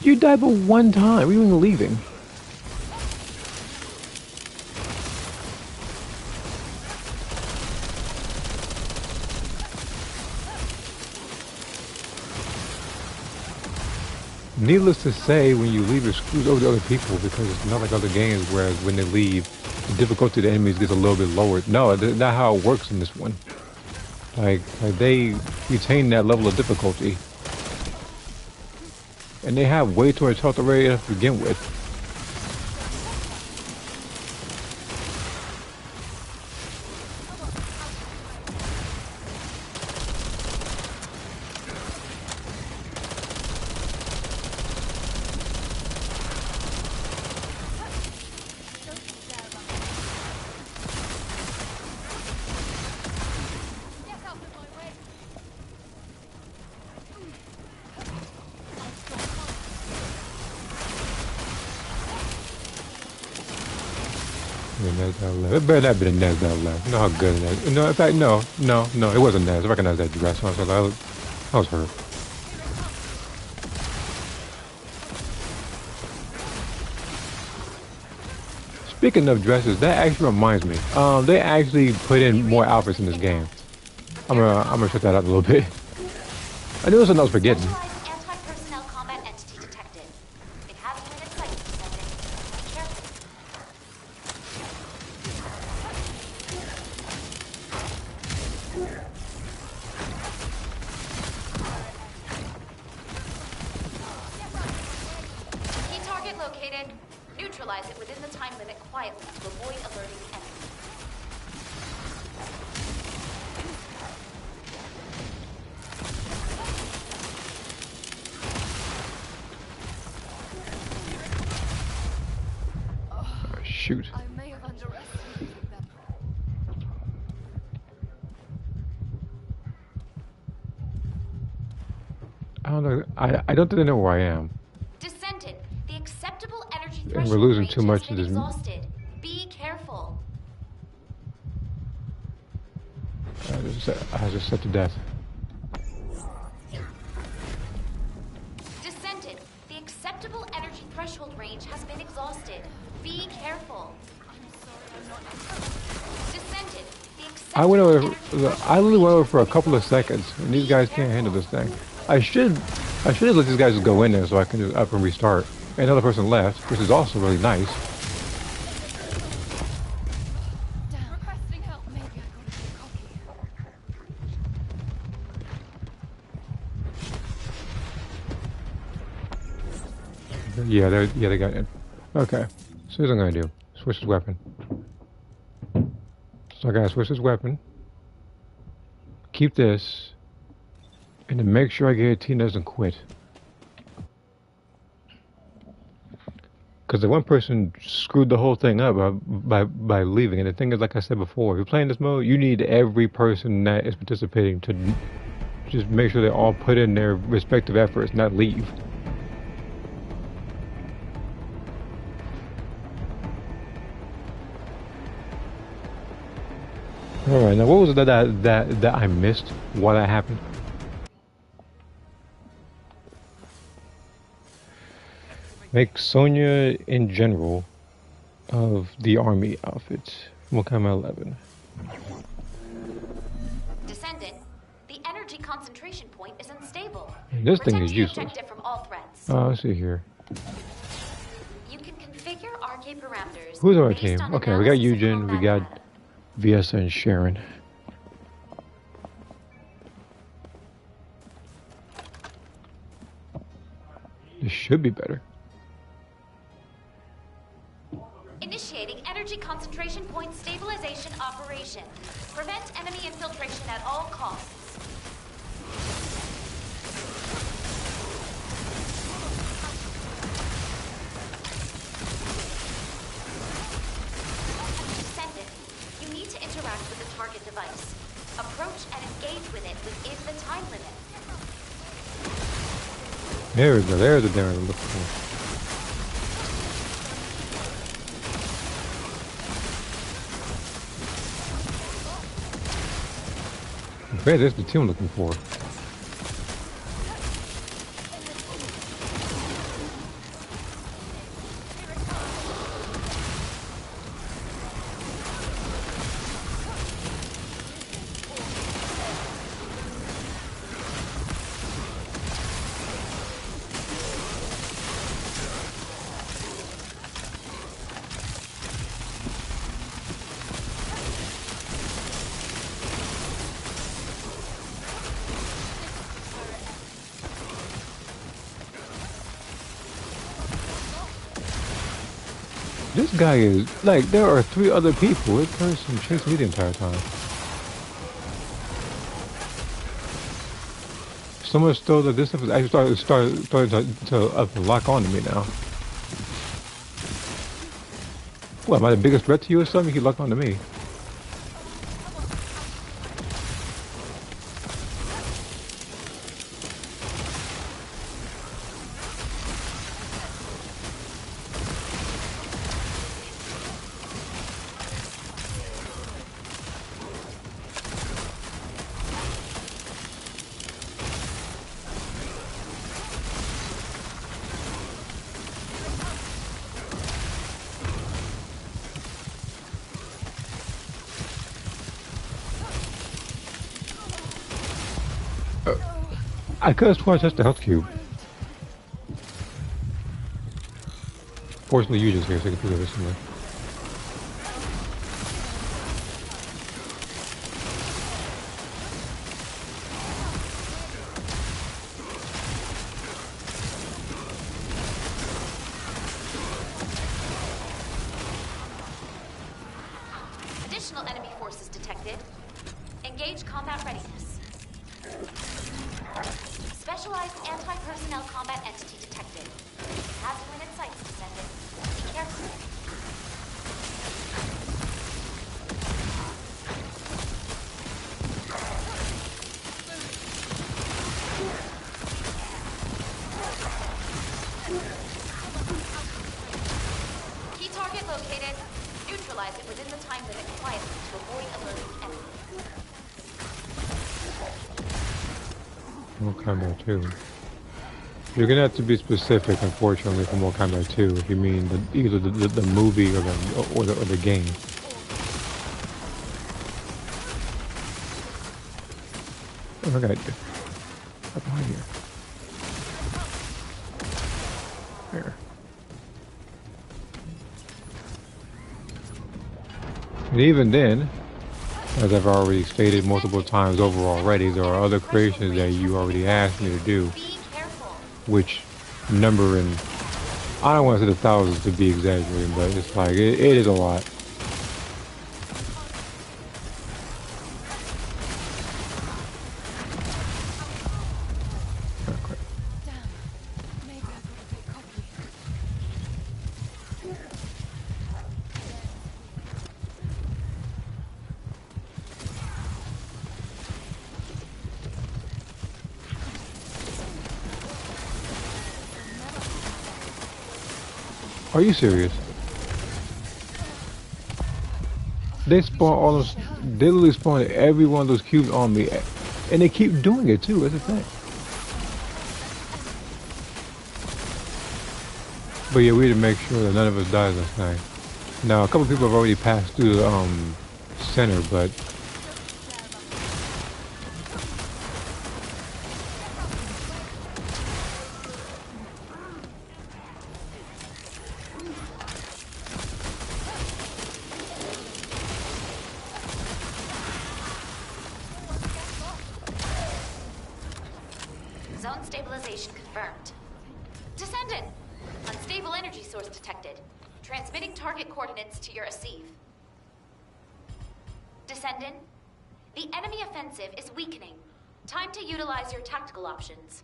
You died but one time. We were even leaving. Needless to say, when you leave, it screws over the other people because it's not like other games where when they leave, the difficulty of the enemies gets a little bit lower. No, that's not how it works in this one. Like they retain that level of difficulty. And they have way too much health already to begin with. It better not be the Nez that left. You know how good it is. No, in fact, no, it wasn't Nez. I recognize that dress. I was hurt. Speaking of dresses, that actually reminds me. They actually put in more outfits in this game. I'm gonna check that out a little bit. I knew something I was forgetting. Specialized anti-personnel combat entity detected. It has limited sight, Descendant. Be careful. Key target located. Neutralize it within the time limit quietly to avoid alerting the enemy. Shoot. I may have underestimated them. I don't know. I don't think they know where I am. Descendant, the acceptable energy And threshold we're losing range too has much been to this. exhausted. Be careful. I just set to death. Descendant, the acceptable energy threshold range has been exhausted. Be careful. Descendant, the acceptable I went over. energy threshold I literally went range over has for a been couple of exhausted. seconds, and these Be guys can't handle careful. this thing. I should have let these guys just go in there so I can just up and restart. And another person left, which is also really nice. Damn. Requesting help. Maybe I got a bit cocky. Yeah, they got in. Okay, so here's what I'm gonna do. Switch his weapon. So I gotta switch his weapon. Keep this, and then make sure I get a team that doesn't quit. Because the one person screwed the whole thing up by leaving. And the thing is, like I said before, if you're playing this mode, you need every person that is participating to just make sure they all put in their respective efforts, not leave. All right, now what was it that I missed? Why that happened? Make Sonya in general of the army outfit. Wakama 11. Descendant, the energy concentration point is unstable. This thing is Protect the useless. objective from all threats. Let's see here. You can configure RK parameters. Who's our based team? on Okay, we got analysis of Eugen, we combat got data. Viesa and Sharon. This should be better. Initiating energy concentration point stabilization operation. Prevent enemy infiltration at all costs. Descendant, you need to interact with the target device. Approach and engage with it within the time limit. There we go, there's the damn I'm looking for. Okay, that's the team I'm looking for. This guy is, like, there are 3 other people. This person chased me the entire time. So much so that this stuff is actually starting to lock on to me now. What, am I the biggest threat to you or something? You keep locking on to me. I could have sworn I touched the health cube. Fortunately, you just here, so I can do this somewhere. Additional enemy forces detected. Engage combat readiness. Specialized anti-personnel combat entity detected. Has you in its sights, Descendant. Be careful. Key target located. Neutralize it within the time limit quietly to avoid alerting enemy. Mortal Kombat 2. You're gonna have to be specific, unfortunately, for Mortal Kombat 2 if you mean either the movie or the game. What I gotta do? Up behind here. There. And even then, as I've already stated multiple times over already, there are other creations that you already asked me to do, Be careful. which number in I don't want to say the thousands to be exaggerating, but it's like it is a lot. Damn. Maybe I got a bit cocky. Are you serious? They spawn all those. They literally spawn every one of those cubes on me, and they keep doing it too. That's the thing. But yeah, we had to make sure that none of us died last night. Now, a couple people have already passed through the center, but Zone stabilization confirmed. Descendant! Unstable energy source detected. Transmitting target coordinates to your receive. Descendant, the enemy offensive is weakening. Time to utilize your tactical options.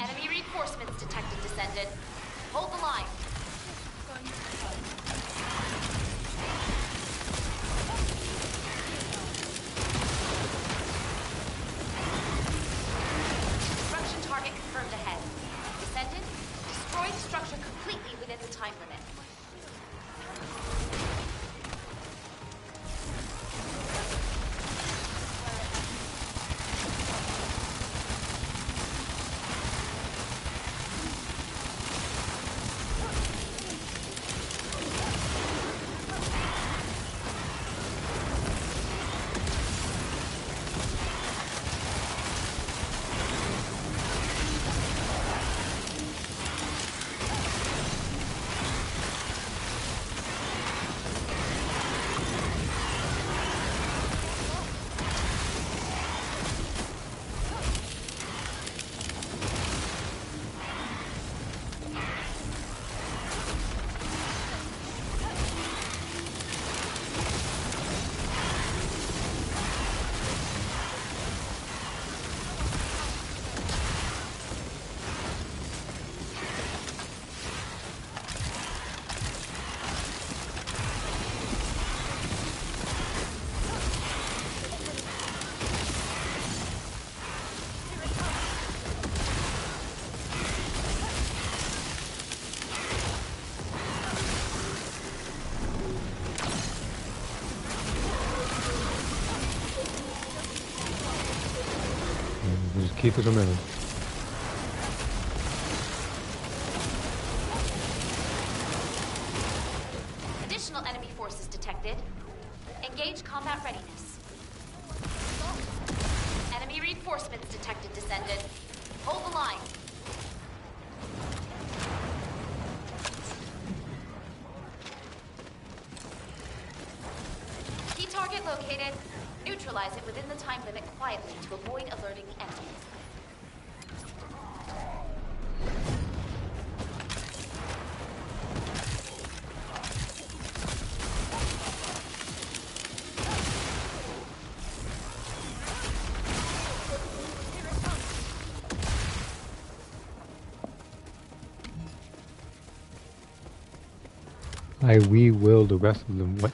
Enemy reinforcements detected, Descendant. Hold the line. Construction target confirmed ahead. Descendant, destroy the structure completely within the time limit. just keep it a minute. Additional enemy forces detected. Engage combat readiness. Enemy reinforcements detected, Descendant. Hold the line. Key target located. Neutralize it within the time limit quietly to avoid alerting the enemy. We will the rest of them. What?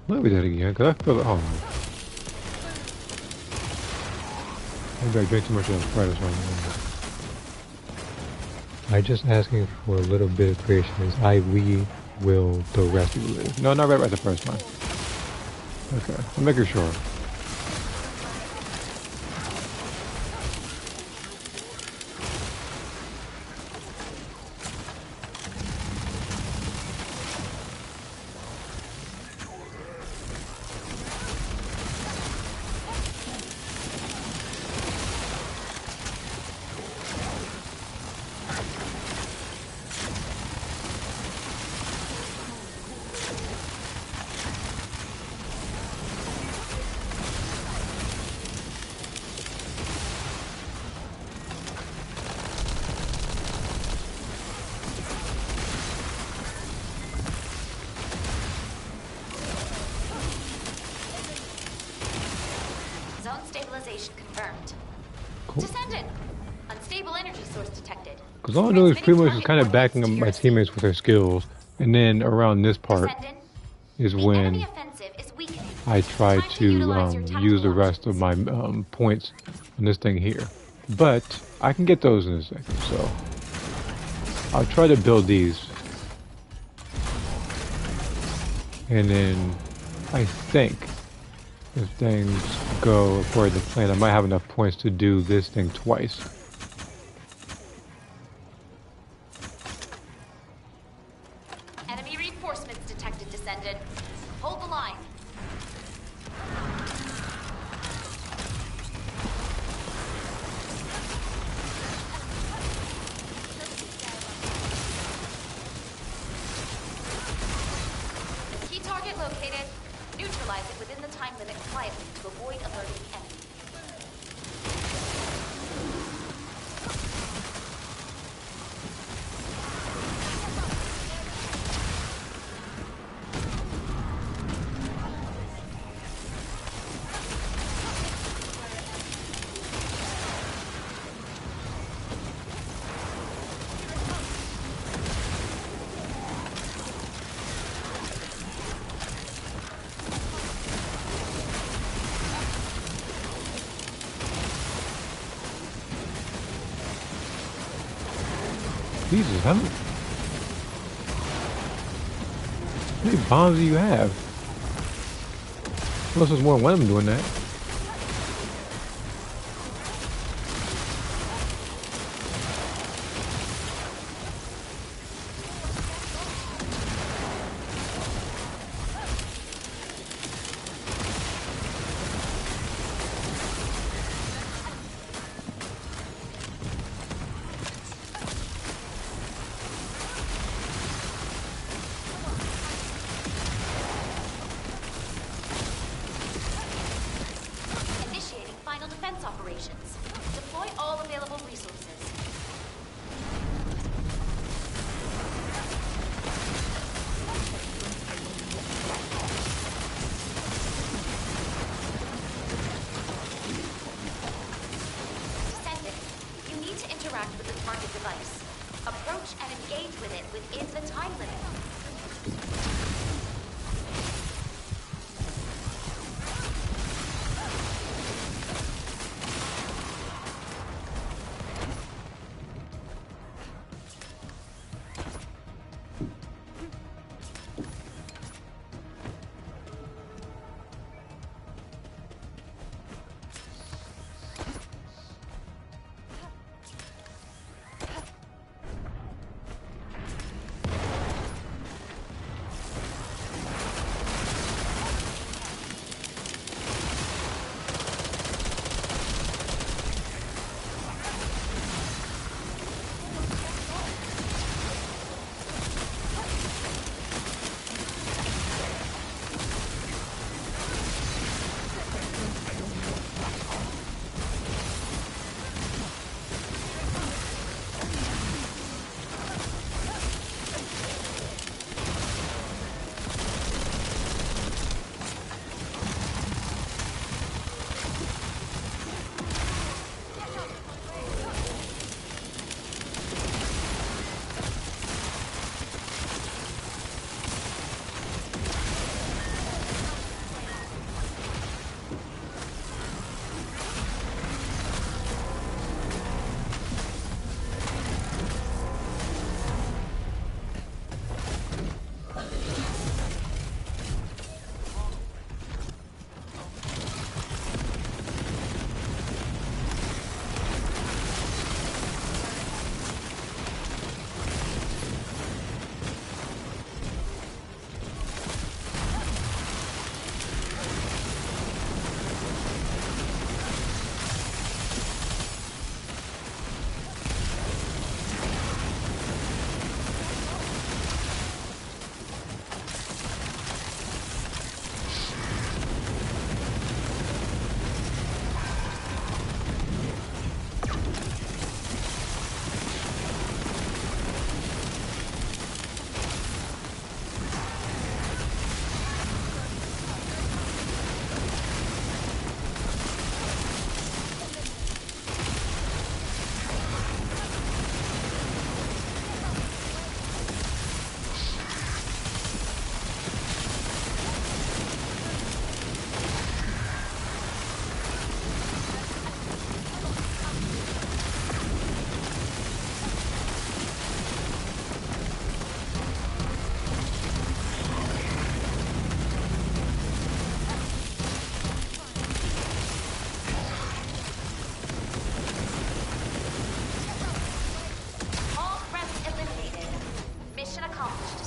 Let me do that again, because I feel at home. Maybe I drink too much of Sprite or something. I just asking for a little bit of patience. We will the rest of you. No, not right the first time. Okay, I'm making sure. confirmed. Cool. Descendant. Unstable energy source detected. Because all I do is pretty much just Transmitting kind of target backing up coordinates to my your teammates with their skills. And then around this part Descendant. is The enemy when offensive is weakening. I try Time to utilize your to tactical use the rest of options. my points on this thing here. But I can get those in a second, so I'll try to build these. And then I think if things go according to plan, I might have enough points to do this thing twice. Enemy reinforcements detected, Descendant. Hold the line. Key target located. Neutralize it within the time limit quietly to avoid alerting the enemy. Jesus, how many bombs do you have? Unless there's more than one of them doing that. Initiating final defense operations. Deploy all available resources. Descendant, you need to interact with the target device. Approach and engage with it within the time limit.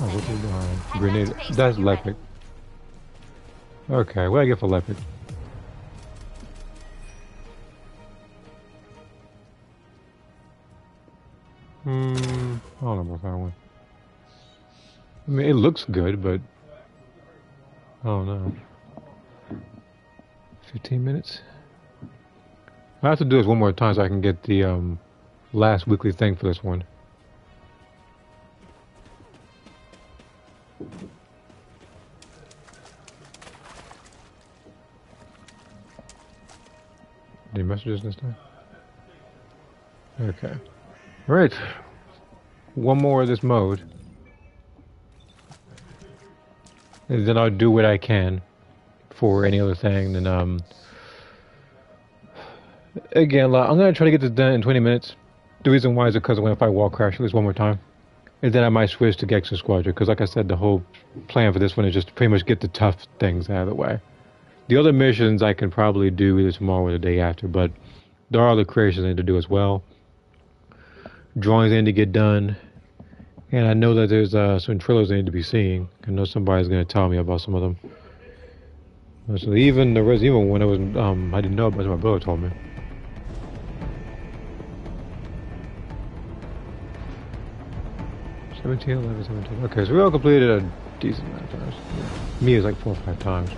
Oh, what's he doing? Head Grenade. back to base That's when you're ready. Leopard. Okay, what do I get for Leopard? I don't know about that one. I mean, it looks good, but I don't know. 15 minutes? I have to do this one more time so I can get the last weekly thing for this one. Any messages this time? Okay. Alright. One more of this mode. And then I'll do what I can for any other thing. Then, again, I'm going to try to get this done in 20 minutes. The reason why is because I want to fight Wall Crash at least one more time. And then I might switch to Gexter Squadron, because like I said, the whole plan for this one is just to pretty much get the tough things out of the way. The other missions I can probably do either tomorrow or the day after, but there are other creations I need to do as well. Drawings I need to get done. And I know that there's some trailers I need to be seeing. I know somebody's going to tell me about some of them. So even the Resident Evil one, I didn't know about it, my brother told me. $17, $11, $17. Okay, so we all completed a decent amount of times. Me is like 4 or 5 times.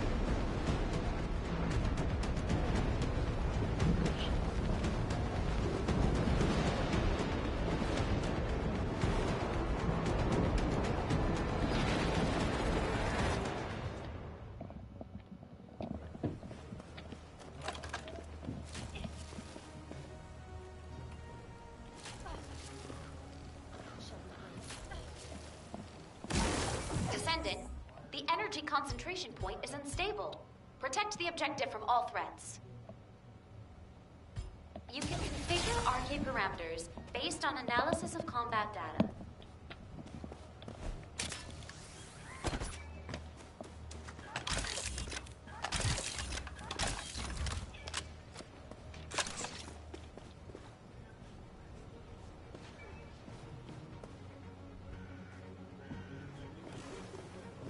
Descendant, the energy concentration point is unstable. Protect the objective from all threats. You can configure arcade parameters based on analysis of combat data.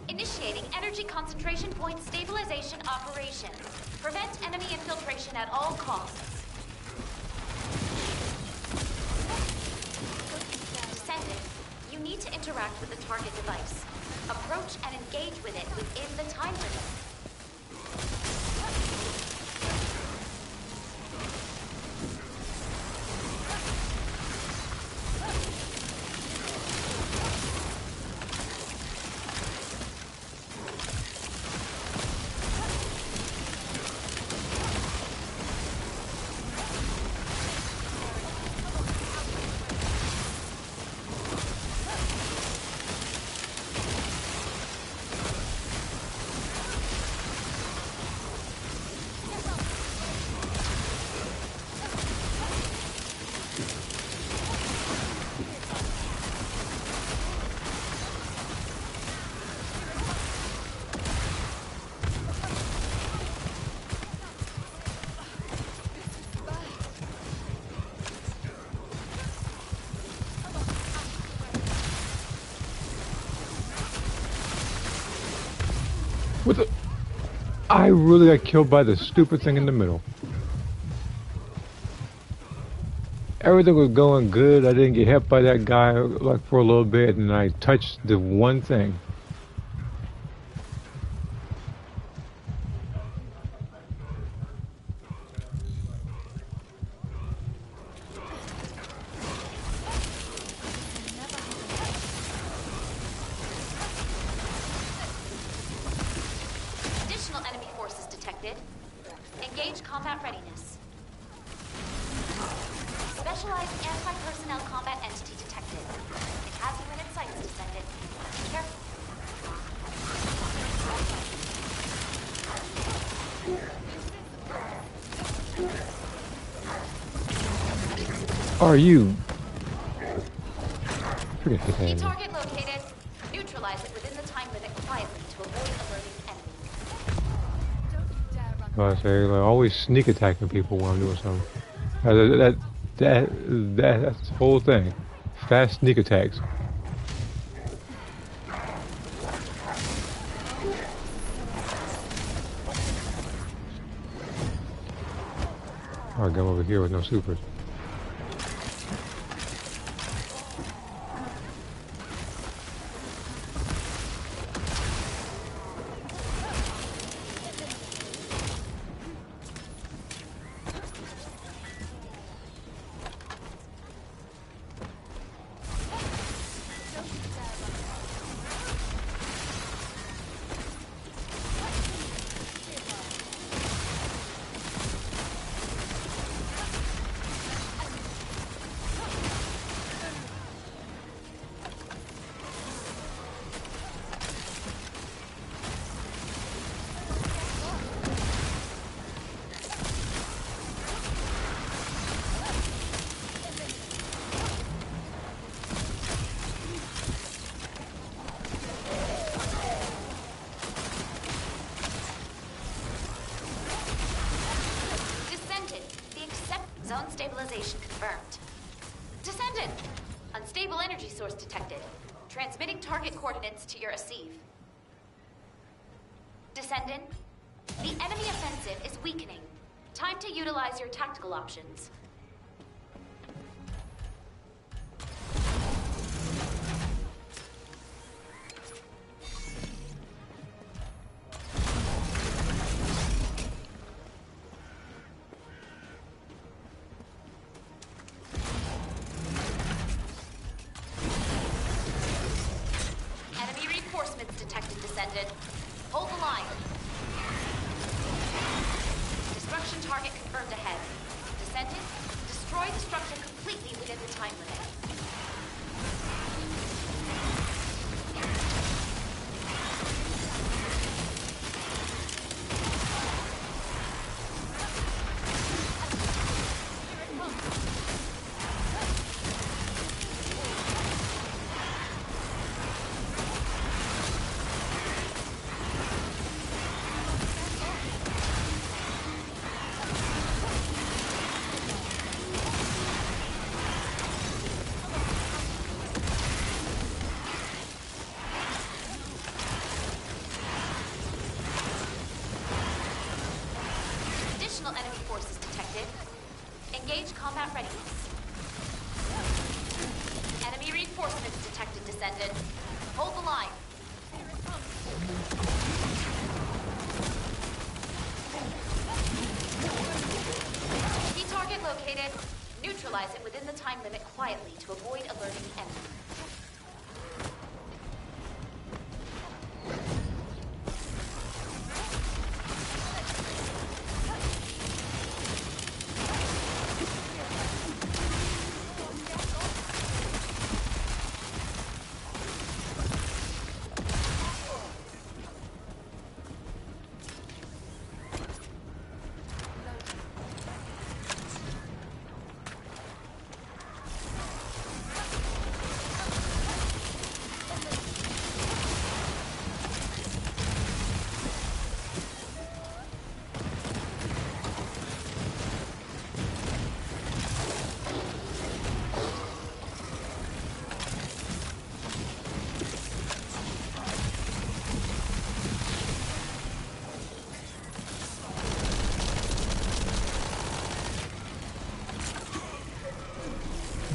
Initiating energy concentration point stabilization operation. Prevent enemy infiltration at all costs. Descendant, you need to interact with the target device. Approach and engage with it within the time limit. What the? I really got killed by the stupid thing in the middle. Everything was going good. I didn't get hit by that guy like for a little bit, and I touched the one thing. Additional enemy forces detected. Engage combat readiness. Specialized anti-personnel combat entity detected. It has you in its sights, Descendant. Be careful. Are you? Freaking hit that Key enemy. target located. Neutralize it within the time limit quietly to avoid alerting enemies. Don't you dare run. I say, like, always sneak attacking people when I'm doing something. That's the whole thing. Fast sneak attacks. Or gun over here with no supers. Zone stabilization confirmed. Descendant! Unstable energy source detected. Transmitting target coordinates to your receive. Descendant, the enemy offensive is weakening. Time to utilize your tactical options. Enemy reinforcements detected, Descendant. Hold the line. Destruction target confirmed ahead. Descendant, destroy the structure completely within the time limit. Additional enemy forces detected. Engage combat readiness. Enemy reinforcements detected, Descendant. Hold the line. Key target located. Neutralize it within the time limit quietly to avoid alerting the enemy.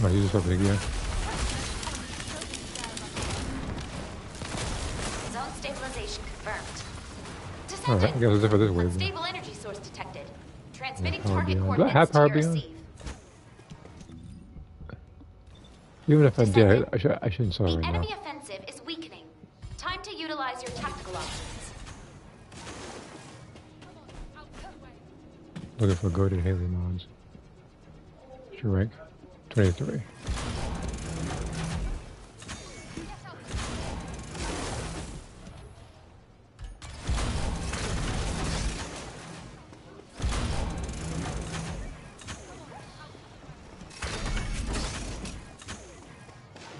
I'll use this up again. Zone stabilization confirmed. Alright, I Descendant, guess it's it for this wave. unstable energy source detected. Transmitting Power target beyond. Do I coordinates have to power your beyond? receive. Even if I did, Descendant, I shouldn't sell the right now. enemy offensive is weakening. Time to utilize your tactical options. Looking for goaded Haley mods. What's your rank? 23.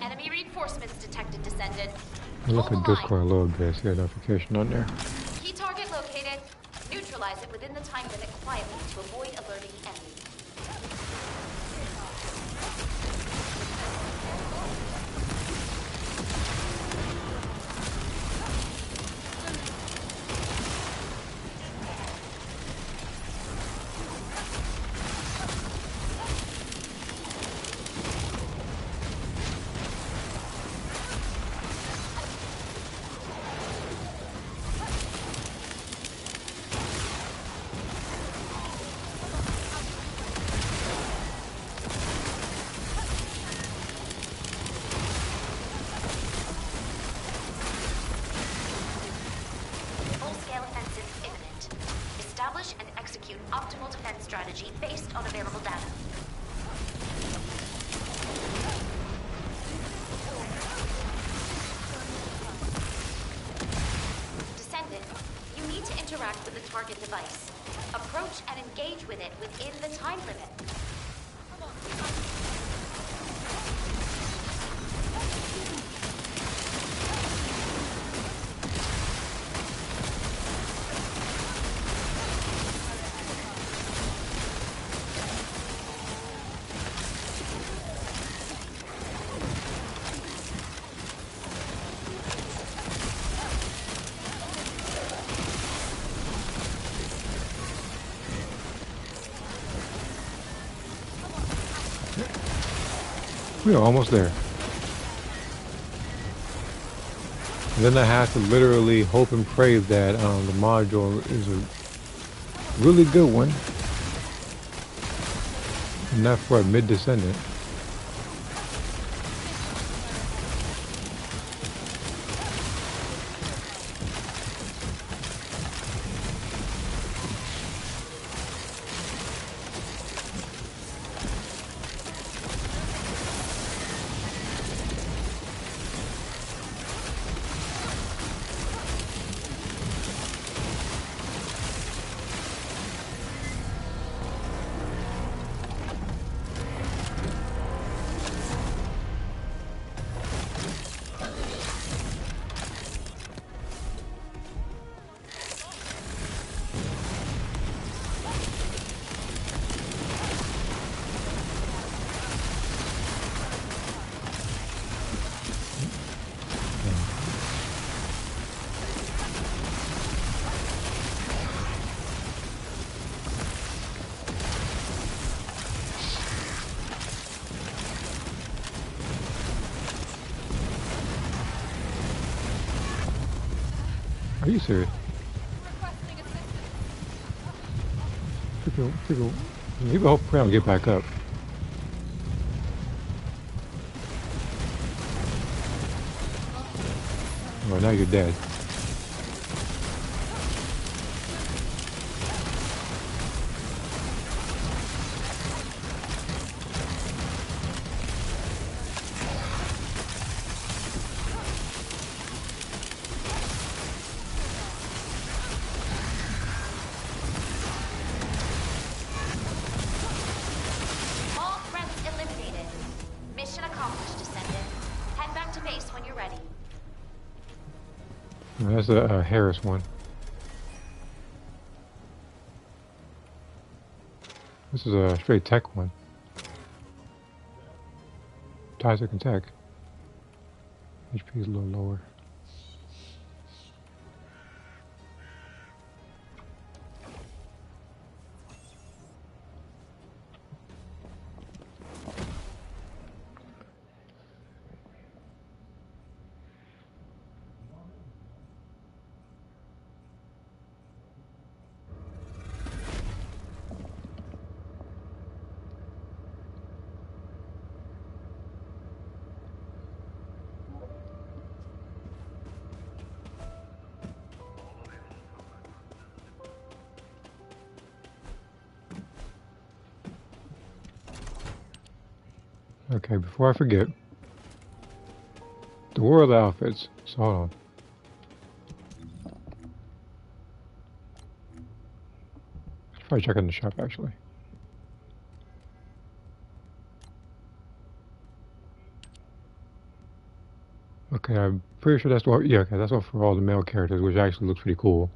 Enemy reinforcements detected, Descendant. I look Hold at the Discord a line. little bit, see a notification on there. Key target located. Neutralize it within the time limit quietly to avoid alerting the enemy. based on available data. Descendant, you need to interact with the target device. Approach and engage with it within the time limit. We are almost there. And then I have to literally hope and pray that the module is a really good one. And not for a mid-descendant. Are you serious? Requesting assistance. Maybe hopefully I'll get back up. Well, now you're dead. All threats eliminated. Mission accomplished, Descendant. Head back to base when you're ready. That's a Harris one. This is a straight tech one. Isaac and tech. HP is a little lower. Okay, before I forget, the world outfits. So hold on. I should probably check in the shop actually. Okay, I'm pretty sure that's what. Yeah, okay, that's what for all the male characters, which actually looks pretty cool.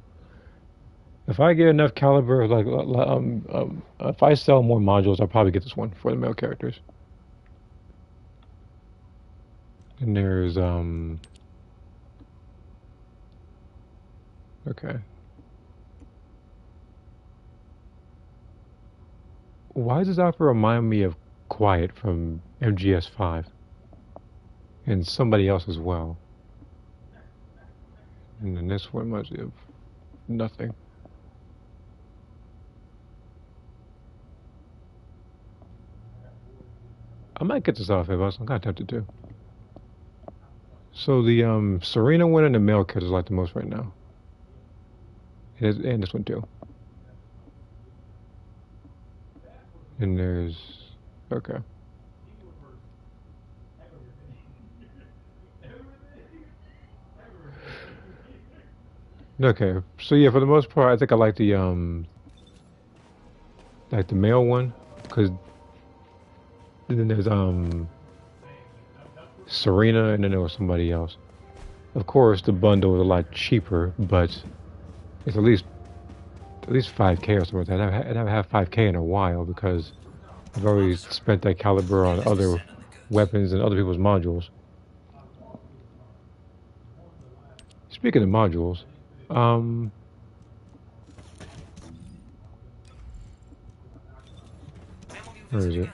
If I get enough caliber, if I sell more modules, I'll probably get this one for the male characters. And there's okay. Why does this outfit remind me of Quiet from MGS5? And somebody else as well. And then this one reminds me of nothing. I might get this outfit, but I'm kind of tempted to. So the Serena one and the male characters I like the most right now. And this one too. And there's okay. Okay, so yeah, for the most part, I think I like the male one, because then there's Serena, and then there was somebody else. Of course, the bundle is a lot cheaper, but it's at least 5K or something like that. I haven't had 5K in a while because I've already spent that caliber on other weapons and other people's modules. Speaking of modules, um, where is it?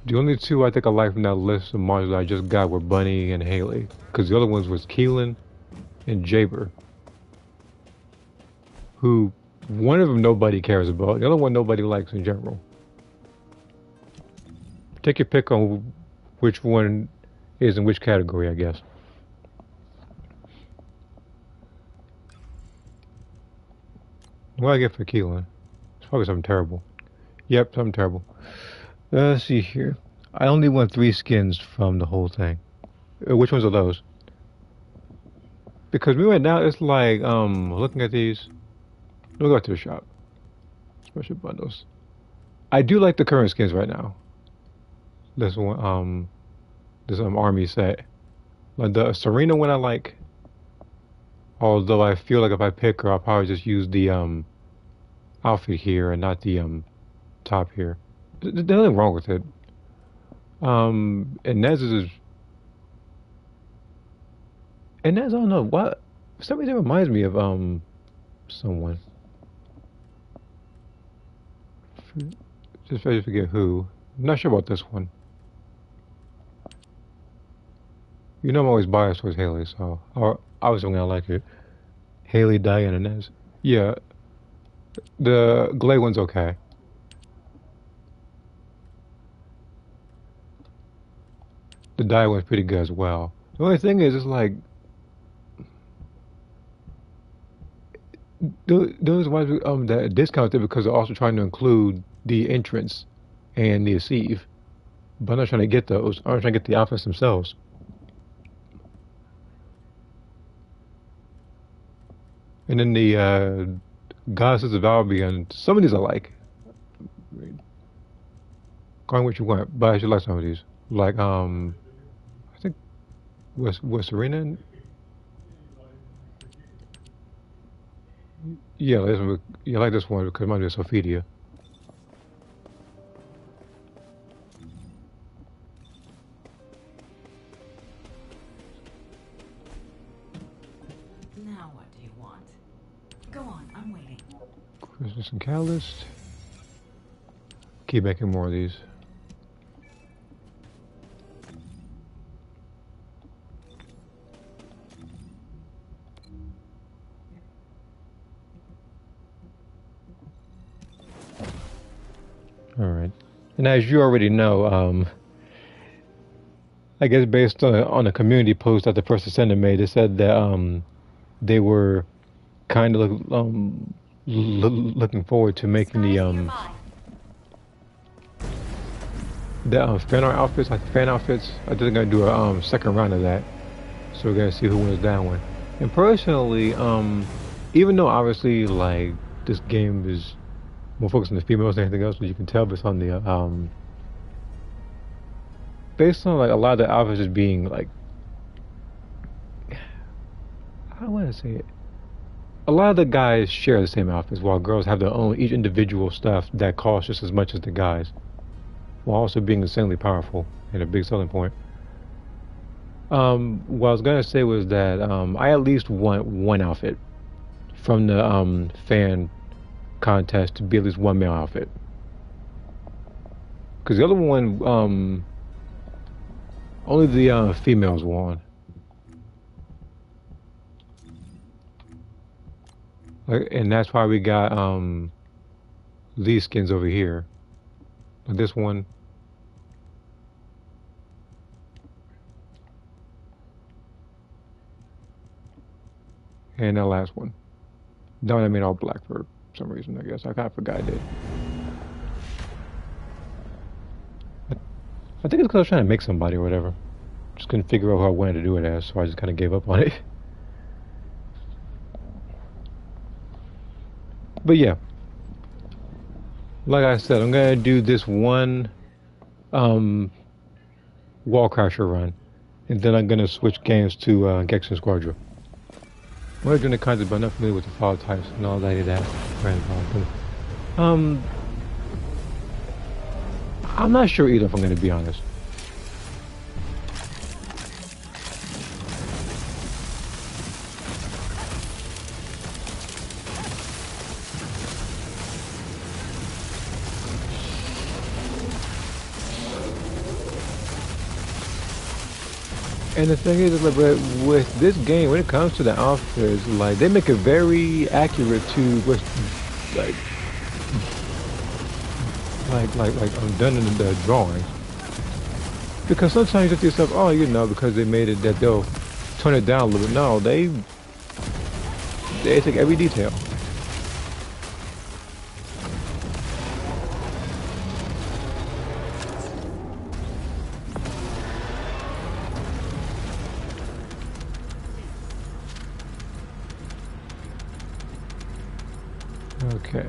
The only two I think I like from that list of modules I just got were Bunny and Haley, because the other ones was Keelan and Jaber, who one of them nobody cares about, the other one nobody likes in general. Take your pick on which one is in which category, I guess. What do I get for Keelan? It's probably something terrible. Yep, something terrible. Let's see here. I only want 3 skins from the whole thing. Which ones are those? Because we went down, it's like, looking at these. We'll go to the shop. Special bundles. I do like the current skins right now. This one, this army set. Like the Serena one I like. Although I feel like if I pick her, I'll probably just use the outfit here and not the top here. There's nothing wrong with it. And Nez is, I don't know what. For some reason, it reminds me of someone. Just I forget who. I'm not sure about this one. You know I'm always biased towards Haley, so obviously I'm gonna like it. Haley, Diane, and Nez. Yeah, the Glade one's okay. The Diane one's pretty good as well. The only thing is, it's like those ones that discounted because they're also trying to include the entrance and the Asive. But I'm not trying to get those. I'm trying to get the outfits themselves. And then the Goddesses of Albion. Some of these I like. Going what you want, but I should like some of these. Like I think was Serena. Yeah, I like this one because it reminds me of Sophidia. Now what do you want? Go on, I'm waiting. Christmas and Catalyst. Keep making more of these. All right. And as you already know, I guess based on a community post that the first Descendant made, it said that they were kind of looking forward to making the fan art outfits, like fan outfits. I think they're gonna do a second round of that, so we're gonna see who wins that one. And personally, even though obviously like this game is more focused on the females than anything else, but you can tell based on the like a lot of the outfits just being like, how do I say it? A lot of the guys share the same outfits, while girls have their own each individual stuff that costs just as much as the guys, while also being insanely powerful and a big selling point. What I was gonna say was that I at least want one outfit from the fan contest to be at least one male outfit, because the other one only the females won. And that's why we got these skins over here. Like this one. and that last one. That one I made all black for some reason, I guess. I kind of forgot I did. I think it's because I was trying to make somebody or whatever. Just couldn't figure out who I wanted to do it as, so I just kind of gave up on it. But yeah, like I said, I'm gonna do this one wall crasher run, and then I'm gonna switch games to Gexen Squadron. We're doing the kinds of, but I'm not familiar with the file types and all that. Um, I'm not sure either, if I'm gonna be honest. And the thing is, like, with this game, when it comes to the outfits, like, they make it very accurate to what's like done in the drawings. Because sometimes you think to yourself, oh, you know, because they made it that they'll tone it down a little bit. No, they take every detail. Okay.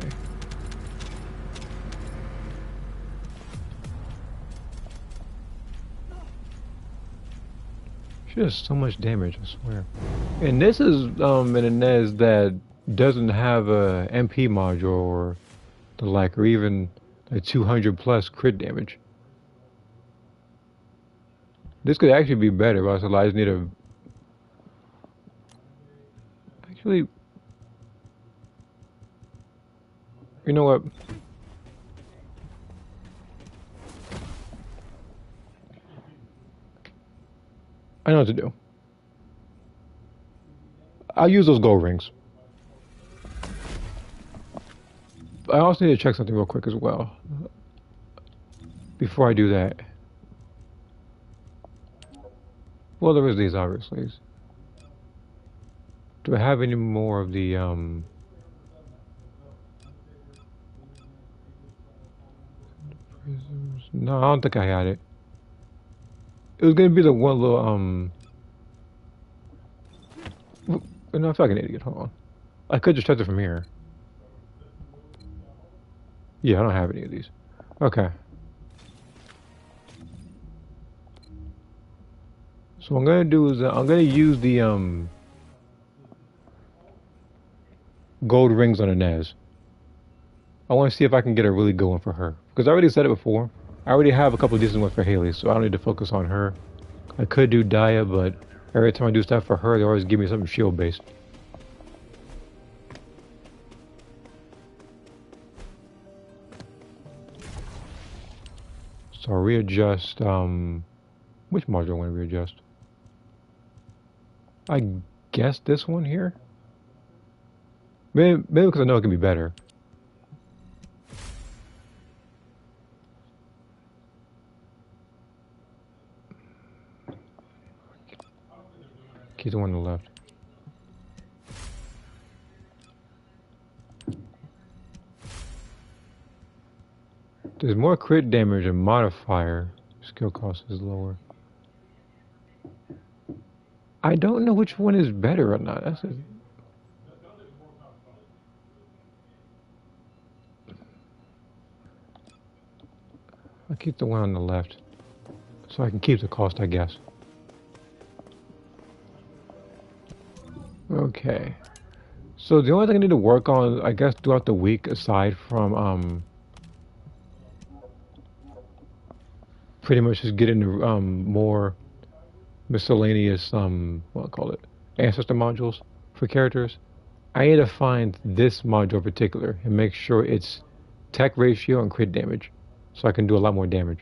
She does so much damage, I swear. And this is in a NES that doesn't have a MP module or the like, or even a 200 plus crit damage. This could actually be better, but I just need a... Actually... You know what? I know what to do. I'll use those gold rings. I also need to check something real quick as well. Before I do that. Well, there is these, obviously. Do I have any more of the, No, I don't think I had it. It was gonna be the one little, no, I feel like an idiot, hold on. I could just check it from here. Yeah, I don't have any of these. Okay. So what I'm gonna do is, I'm gonna use the, gold rings on the NES. I want to see if I can get a really good one for her. Because I already said it before. I already have a couple of decent ones for Haley, so I don't need to focus on her. I could do Daya, but every time I do stuff for her, they always give me something shield-based. So I'll readjust, which module I want to readjust? I guess this one here? Maybe because I know it can be better. Keep the one on the left. There's more crit damage and modifier. Skill cost is lower. I don't know which one is better or not. That's it. I'll keep the one on the left. So I can keep the cost, I guess. Okay. So the only thing I need to work on, I guess, throughout the week, aside from, pretty much just getting more miscellaneous, what I call it, ancestor modules for characters. I need to find this module in particular and make sure it's tech ratio and crit damage, so I can do a lot more damage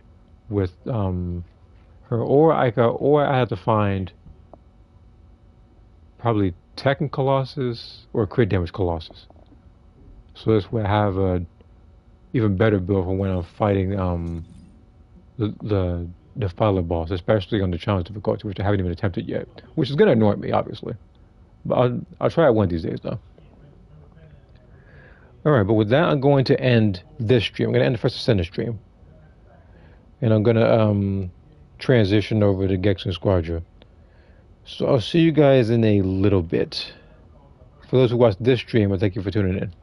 with her. Or I have to find probably tech and Colossus or crit damage Colossus. So this way I have a even better build for when I'm fighting the filer boss, especially on the challenge difficulty, which I haven't even attempted yet, which is gonna annoy me, obviously. But I'll try it one of these days, though. All right, but with that, I'm going to end this stream. I'm going to end the first Descendant stream, and I'm going to transition over to Gex and Squadra. So I'll see you guys in a little bit. For those who watch this stream, I thank you for tuning in.